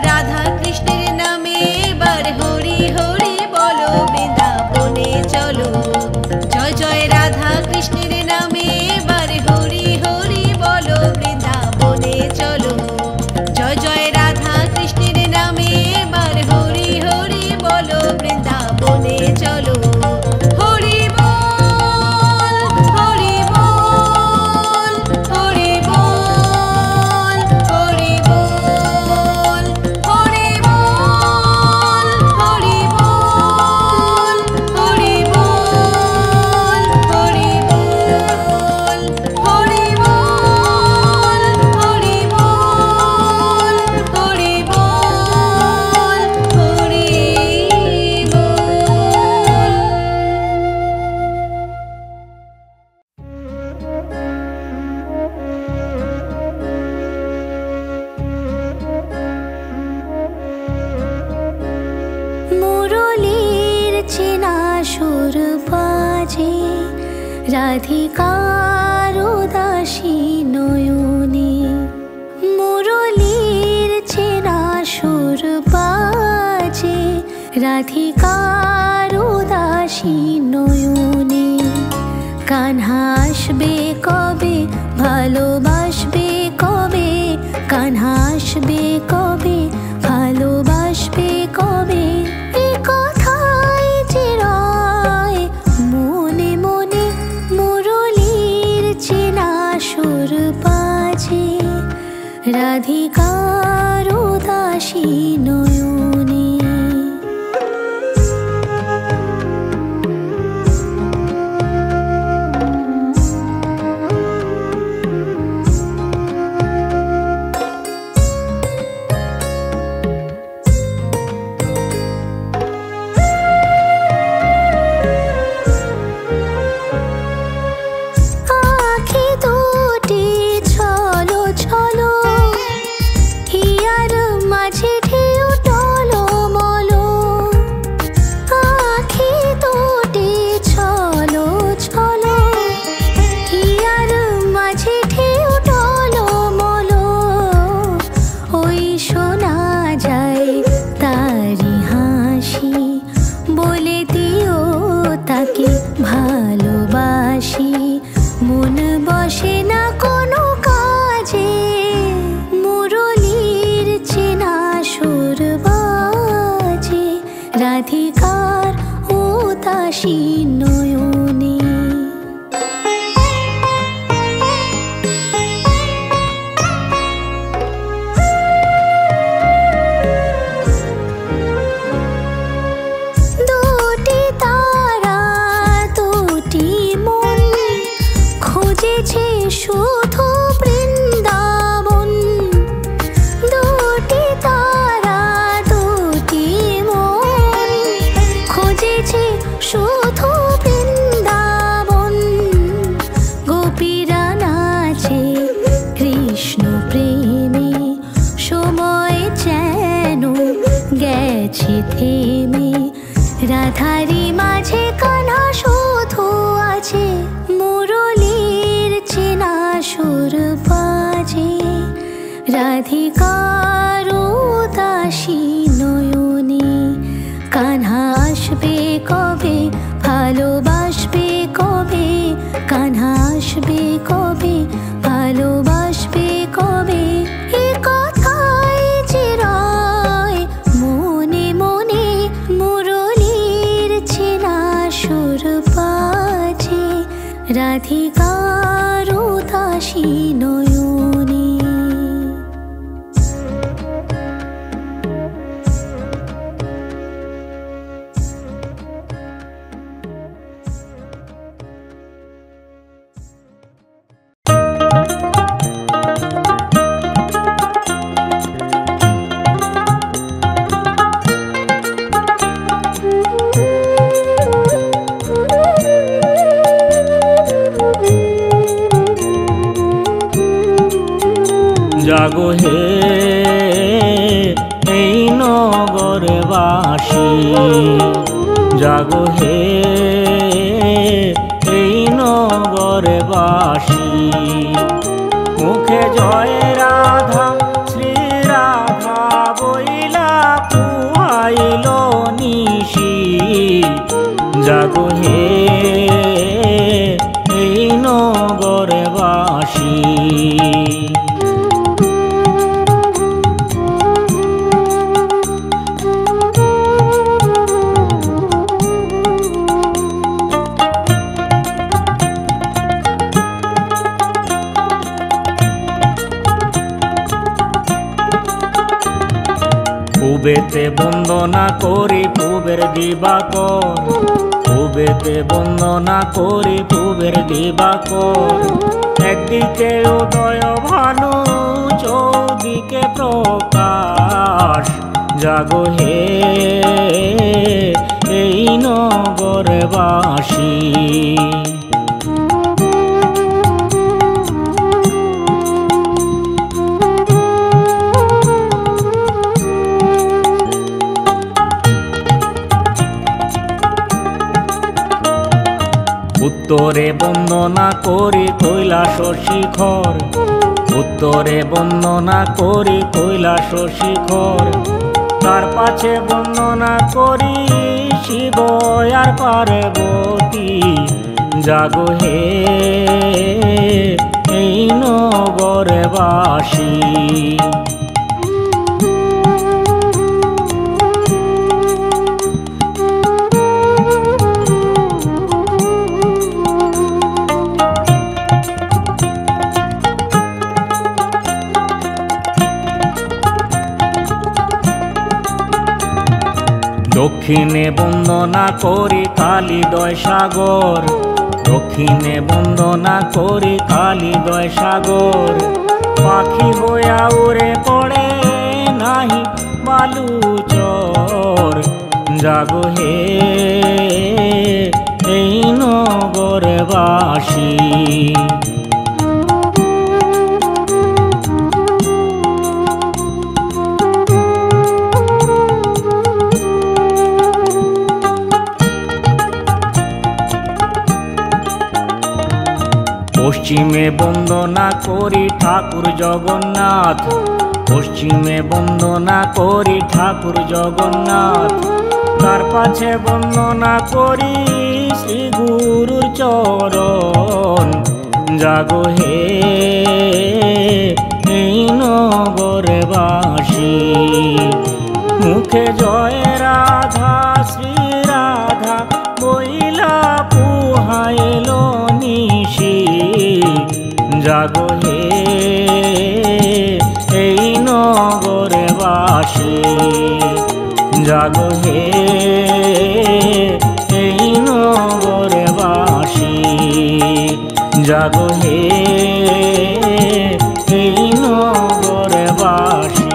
রাধা কৃষ্ণের নামে এবার হরি হরি বলো, বৃন্দাবনে চলো। জয় জয় রাধা কৃষ্ণের নামে এবার হরি হরি বলো, বৃন্দাবনে চলো। জয় জয় রাধা কৃষ্ণের নামে এবার হরি হরি বলো, বৃন্দাবনে চলো। হরি বল হরি বল হরি বল হরি বল হরি বল হরি বল হরি বল হরি বল হরি বল হরি বল হরি বল হরি মুরলীর চেনা সুর বাজে, রাধিকার উদাসী নয়নে। মুরলীর চেনা সুর বাজে, রাধিকার উদাসী নয়নে। কানহা আসবে কবে, ভালোবাসবে কবে, কানহা আসবে কবে, ভালোবাসবে কবে। এ কথাই যে রয় মনে মনে, মুরলীর চেনা সুর বাজে, রাধিকার উদাসী নয়নে। মাঝে উদাসী নয়নে। দুটি তারা দুটি মন খোঁজেছে শুধু বৃন্দাবন। দুটি তারা দুটি মন খোঁজেছে শুধু বৃন্দাবন। গোপীরা নাচে কৃষ্ণ প্রেমে, সময় যেন গেছে থেমে। রাধারি মাঝে কান্হা শুধু আছে, মুরলীর চেনা সুর বাজে। রাধিকার উদাসী নয়নে, কান্হা আসবে কবে, ভালোবাসবে কবে। কান্হা আসবে কবে, ভালোবাসবে কবে। এ কথাই যে রয় মনে মনে, মুরলীর চেনা সুর বাজে। রাধিকার উদাসী নয়নে। জাগো হে এই নগরবাসী, জাগো হে এই নগরবাসী। মুখে জয় রাধা শ্রী রাধা বইলা পুয়াইল নিশি। জাগো হে এই নগরবাসী। পূবেতে বন্দনা করি পূবের দিবাকর, পূবেতে বন্দনা করি পূবের দিবাকর। একদিকে উদয় ভানু চৌদিকে প্রকাশ। জাগো হে এই নগরবাসী। উত্তরে বন্দনা করি কৈলাস শিখর, উত্তরে বন্দনা করি কৈলাস শিখর। তার পাছে বন্দনা করি শিব আর পার্বতী। জাগো হে এই নগরবাসী। দক্ষিণে বন্দনা করি কালিদয় সাগর, দক্ষিণে বন্দনা করি কালিদয় সাগর। পাখি হইয়া উড়ে পড়ে নাহি বালুচর। জাগো হে এই নগরবাসী। পশ্চিমে বন্দনা করি ঠাকুর জগন্নাথ, পশ্চিমে বন্দনা করি ঠাকুর জগন্নাথ। তার পাছে বন্দনা করি শ্রী গুরুর চরণ। জাগো হে এই নগরবাসী। মুখে জয় রাধা শ্রী রাধা বইলা জাগো হে এই নগরে বাসী, জাগো হে এই নগরে বাসী, জাগো হে এই নগরে বাসী।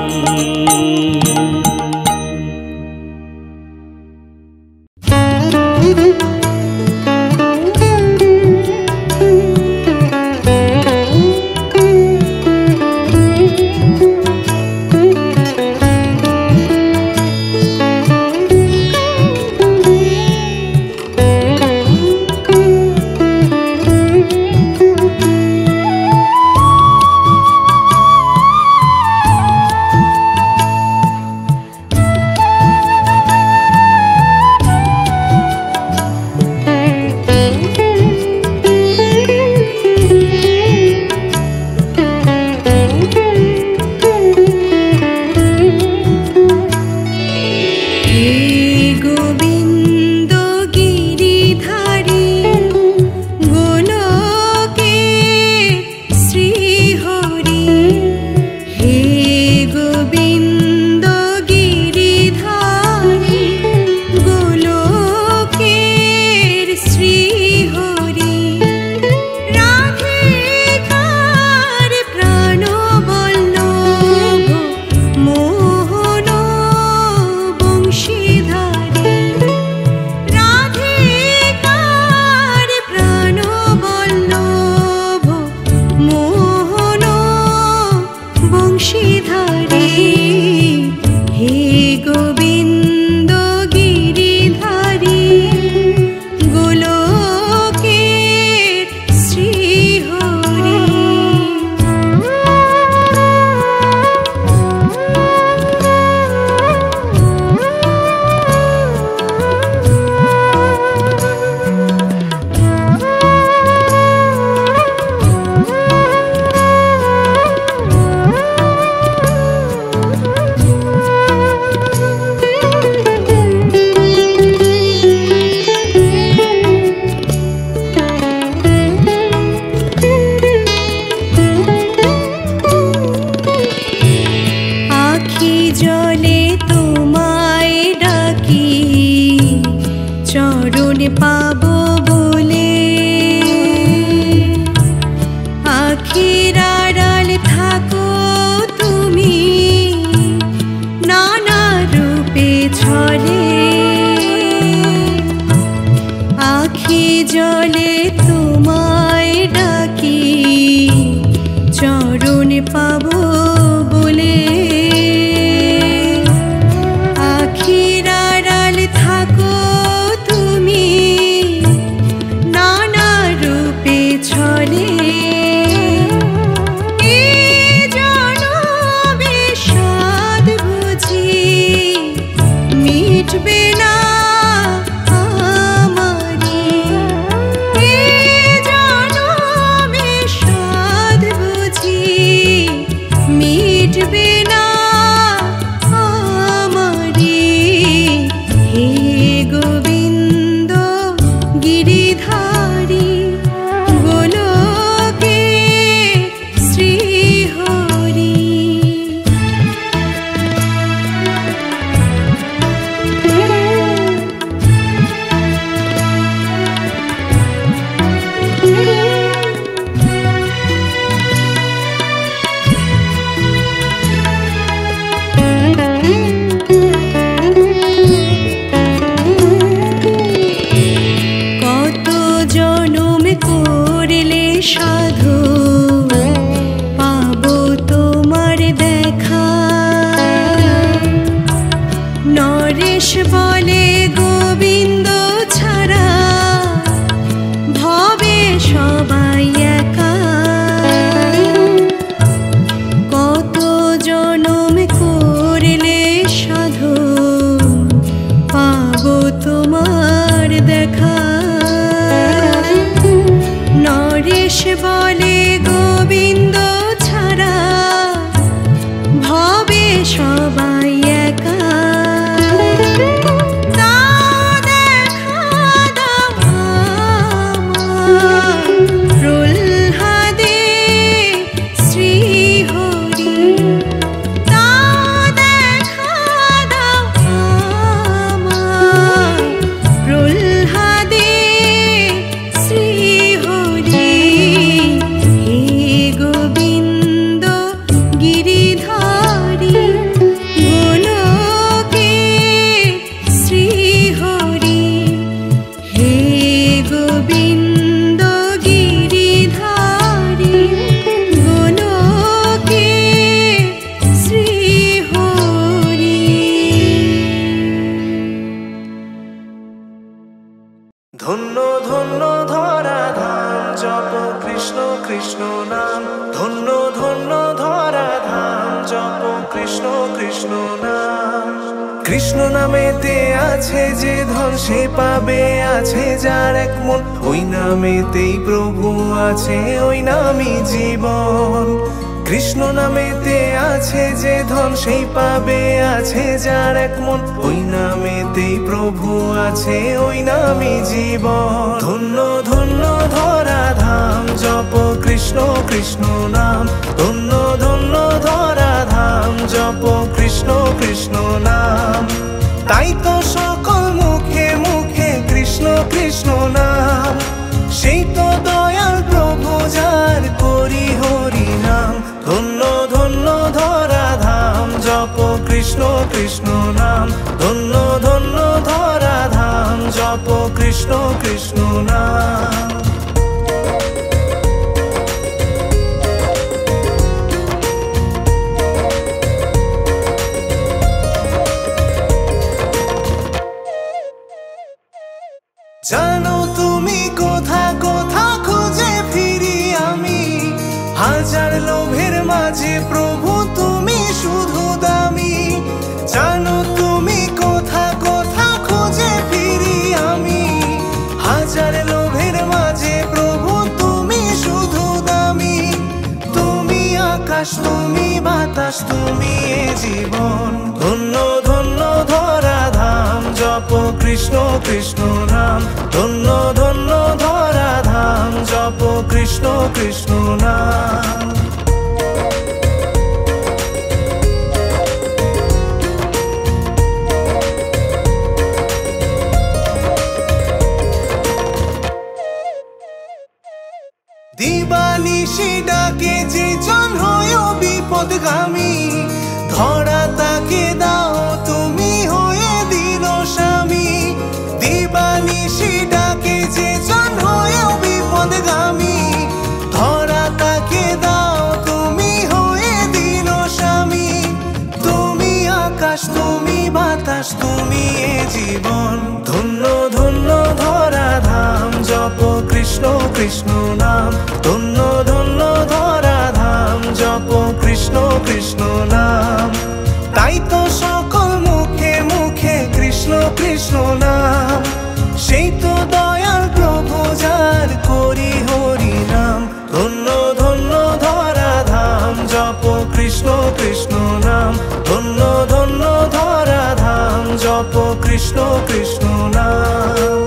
সবাই একা ধন্য ধন্য ধরা ধাম জপ কৃষ্ণ কৃষ্ণ নাম ধন্য ধন্য ধরা ধাম জপ কৃষ্ণ কৃষ্ণ নাম কৃষ্ণ নামেতে আছে যে ধন সে পাবে আছে যার এক মন ওই নামেতেই প্রভু আছে ওই নামই জীবন কৃষ্ণ নামেতে আছে যে ধন সেই পাবে আছে যার এক মন ওই নামেতেই প্রভু আছে ওই নামই জীবন ধন্য ধন্য ধরা ধাম জপ কৃষ্ণ কৃষ্ণ নাম ধন্য ধন্য ধরা ধাম জপ কৃষ্ণ কৃষ্ণ নাম তাই তো সকল মুখে মুখে কৃষ্ণ কৃষ্ণ নাম সেই তো দয়াল প্রভু যার করি হরি নাম ধন্য ধন্য ধরা ধাম জপ কৃষ্ণ কৃষ্ণ নাম ধন্য ধন্য ধরা ধাম জপ কৃষ্ণ কৃষ্ণ নাম জানো তুমি কোথা কোথা খুঁজে ফিরি আমি হাজার লোভের মাঝে প্রভু তুমি শুধু দামি জানো তুমি কোথা কোথা খুঁজে ফিরি আমি হাজার লোভের মাঝে প্রভু তুমি শুধু দামি তুমি আকাশ তুমি বাতাস তুমি এ জীবন ধন্য ধন্য ধরা ধাম জপ কৃষ্ণ কৃষ্ণ নাম ধন্য ধন্য ধরা ধাম জপ কৃষ্ণ কৃষ্ণ নাম দিবানিশি ডাকে যে জন হয় বিপদগামী ধরা তাকে দাও তুমি হয়ে দিল স্বামী দিবানিশি ডাকে যে জন হয় বিপদগামী ধরা তাকে দাও তুমি হয়ে দিল স্বামী তুমি আকাশ তুমি বাতাস তুমি এ জীবন ধন্য ধন্য ধরা ধাম জপ কৃষ্ণ কৃষ্ণ নাম ধন্য ধন্য ধরা ধাম জপ কৃষ্ণ কৃষ্ণ নাম তাই তো সকল মুখে মুখে কৃষ্ণ কৃষ্ণ নাম সেই তো দয়াল প্রভু যার করি হরি নাম ধন্য ধন্য ধরা ধাম জপ কৃষ্ণ কৃষ্ণ নাম ধন্য ধন্য ধরা ধাম জপ কৃষ্ণ কৃষ্ণ নাম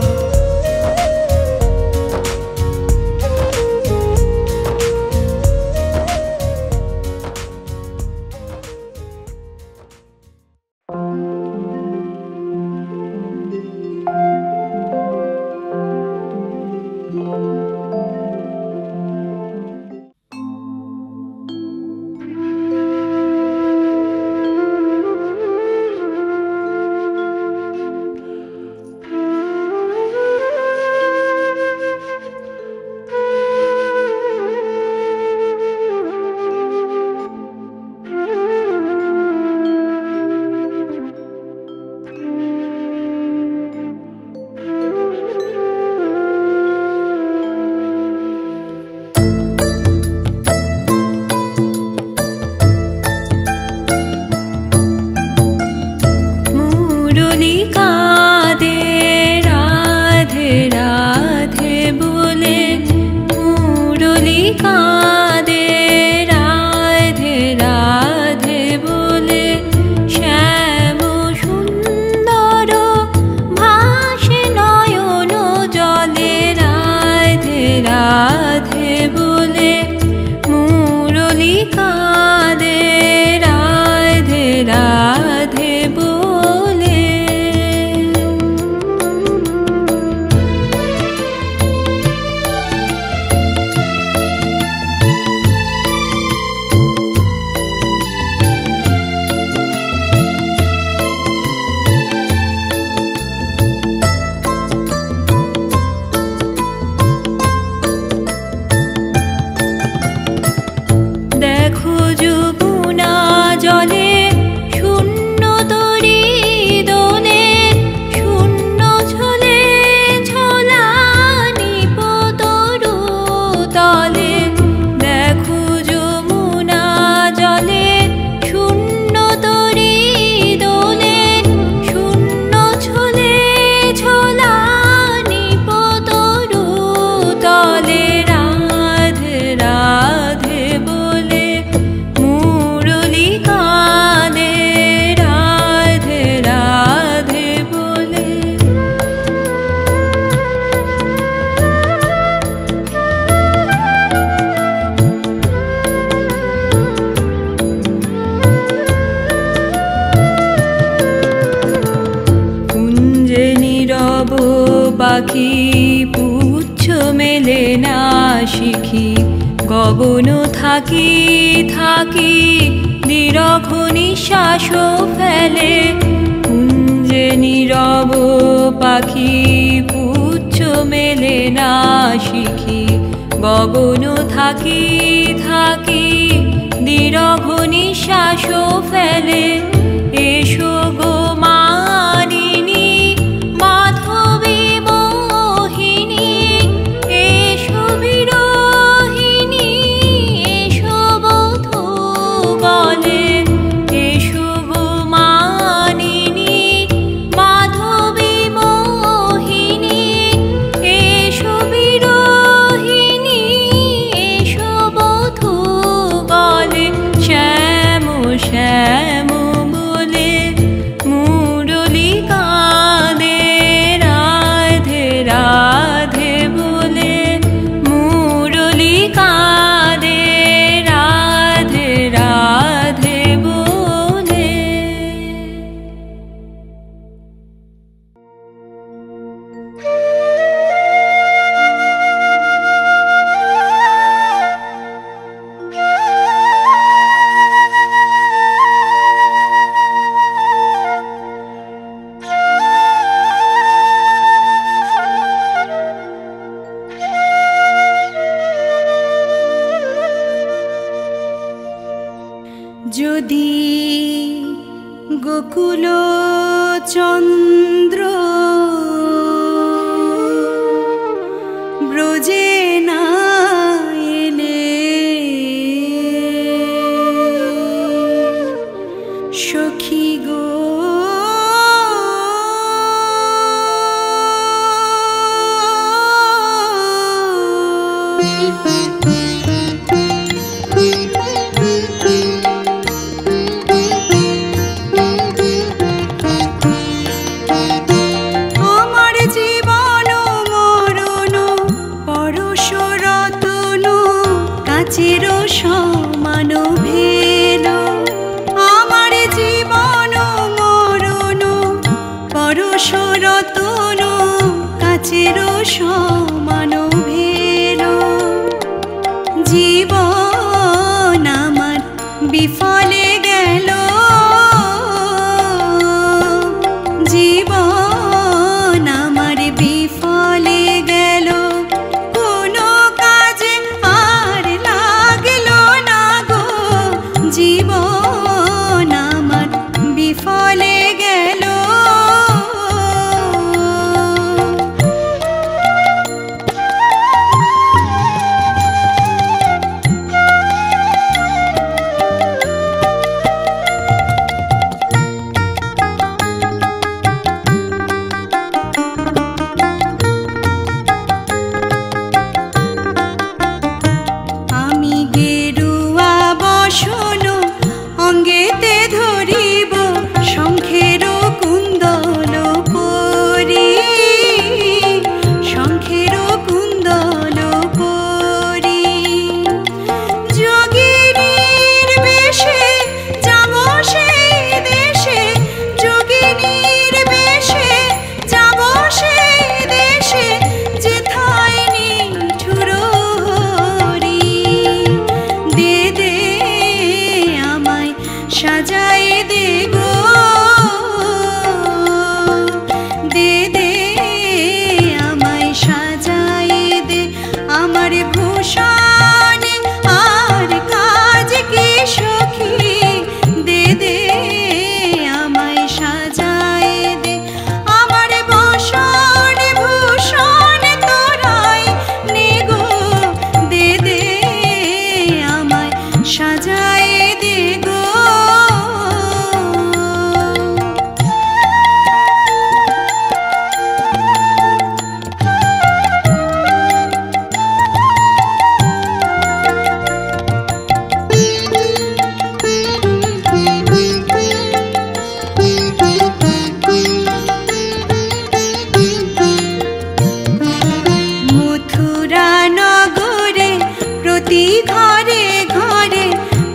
পাখি পুচ্ছ মেলে না শিখি, গগন থাকি থাকি নিরখ নিঃশ্বাস ফেলে। কুঞ্জে নীরব পাখি পুচ্ছ মেলে না শিখি, গগন থাকি থাকি নিরখ নিঃশ্বাস ফেলে। এসো গো মানিনী মাধবী মোহিনী, এসো বিরোহিনী এসো বধূ গলে। এসো গো মানিনী মাধবী মোহিনী, এসো বিরোহিনী এসো বধূ গলে। শ্যাম শ্যাম বলে মুরলী কাঁদে, রাধে রাধে বলে মুরলী কাঁদে, রাধে রাধে বলে। যদি গোকুল চন্দ্র ব্রজে না এলে, সখী গো আমার জীবন মরণ পরশরতন কাচের সমান ভেল। আমার জীবন মরণ পরশরতন কাচের সমান ভেল। জীবন আমার বিফলে গেল, জীবন আমার বিফলে গেল। কোনো কাজে আর লাগল না গো, জীবন আমার বিফলে গেল। আমি গেরুয়া বসন অঙ্গেতে ধরিব, শঙ্খের কুন্দল পরি, শঙ্খের কুন্দল পরি। যোগিনীর বেশে যাব সেই দেশে, যোগিনীর বেশে যাব সেই দেশে, যেথায় নিঠুর হরি। দে দে আমায় সাজাই দে গো, দে দে আমায় সাজাই দে। আমার ভূষণ আর কাজ কি সখী, দে দে আমায় সাজাই দে। আমার বসন ভূষণ তোরাই নে গো, দে দে আমায় সাজাই দে গো। মথুরা নগরে প্রতি ঘরে ঘরে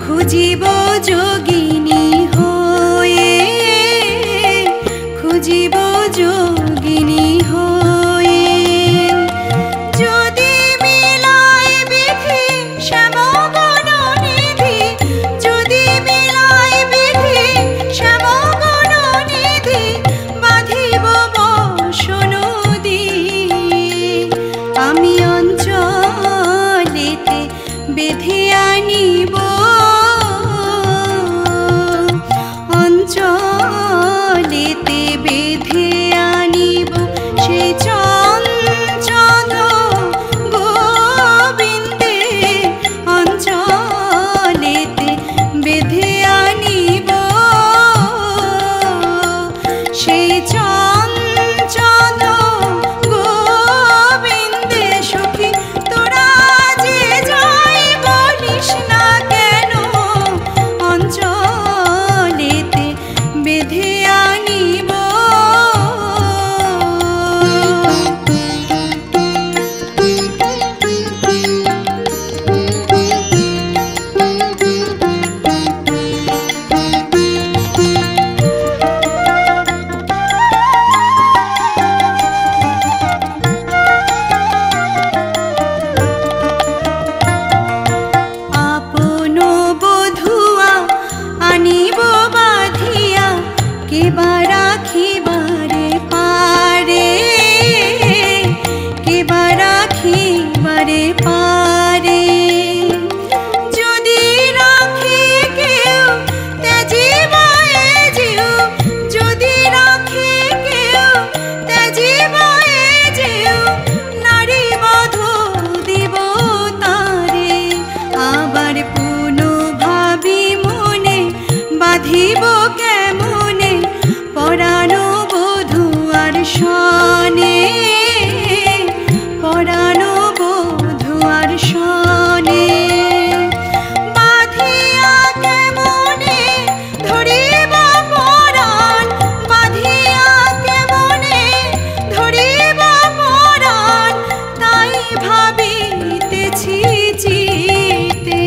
খুঁজিব যোগিনী হয়ে, খুঁজিব যোগিনী হয়ে। রাখিবারে পারে, কেবা রাখিবারে পারে। যদি রাখে কেউ ত্যাজিবায়ে যেও, যদি রাখে কেউ ত্যাজিবায়ে যেও, নারী বধ দিব তারে। আবার পুনঃ ভাবি মনে বাঁধিব কেমনে পরানো বধূ আর শনে, পরানো বধূ আর শনে। বাঁধিয়া কেমনে ধরিব পরাণ, বাঁধিয়া কেমনে ধরিব পরাণ, তাই ভাবিতেছি চিতে।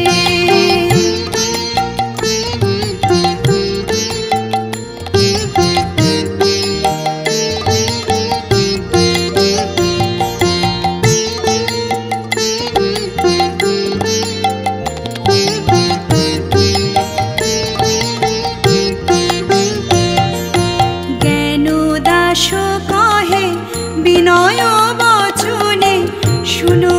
জ্ঞানদাস কহে বিনয় বচনে, শুনো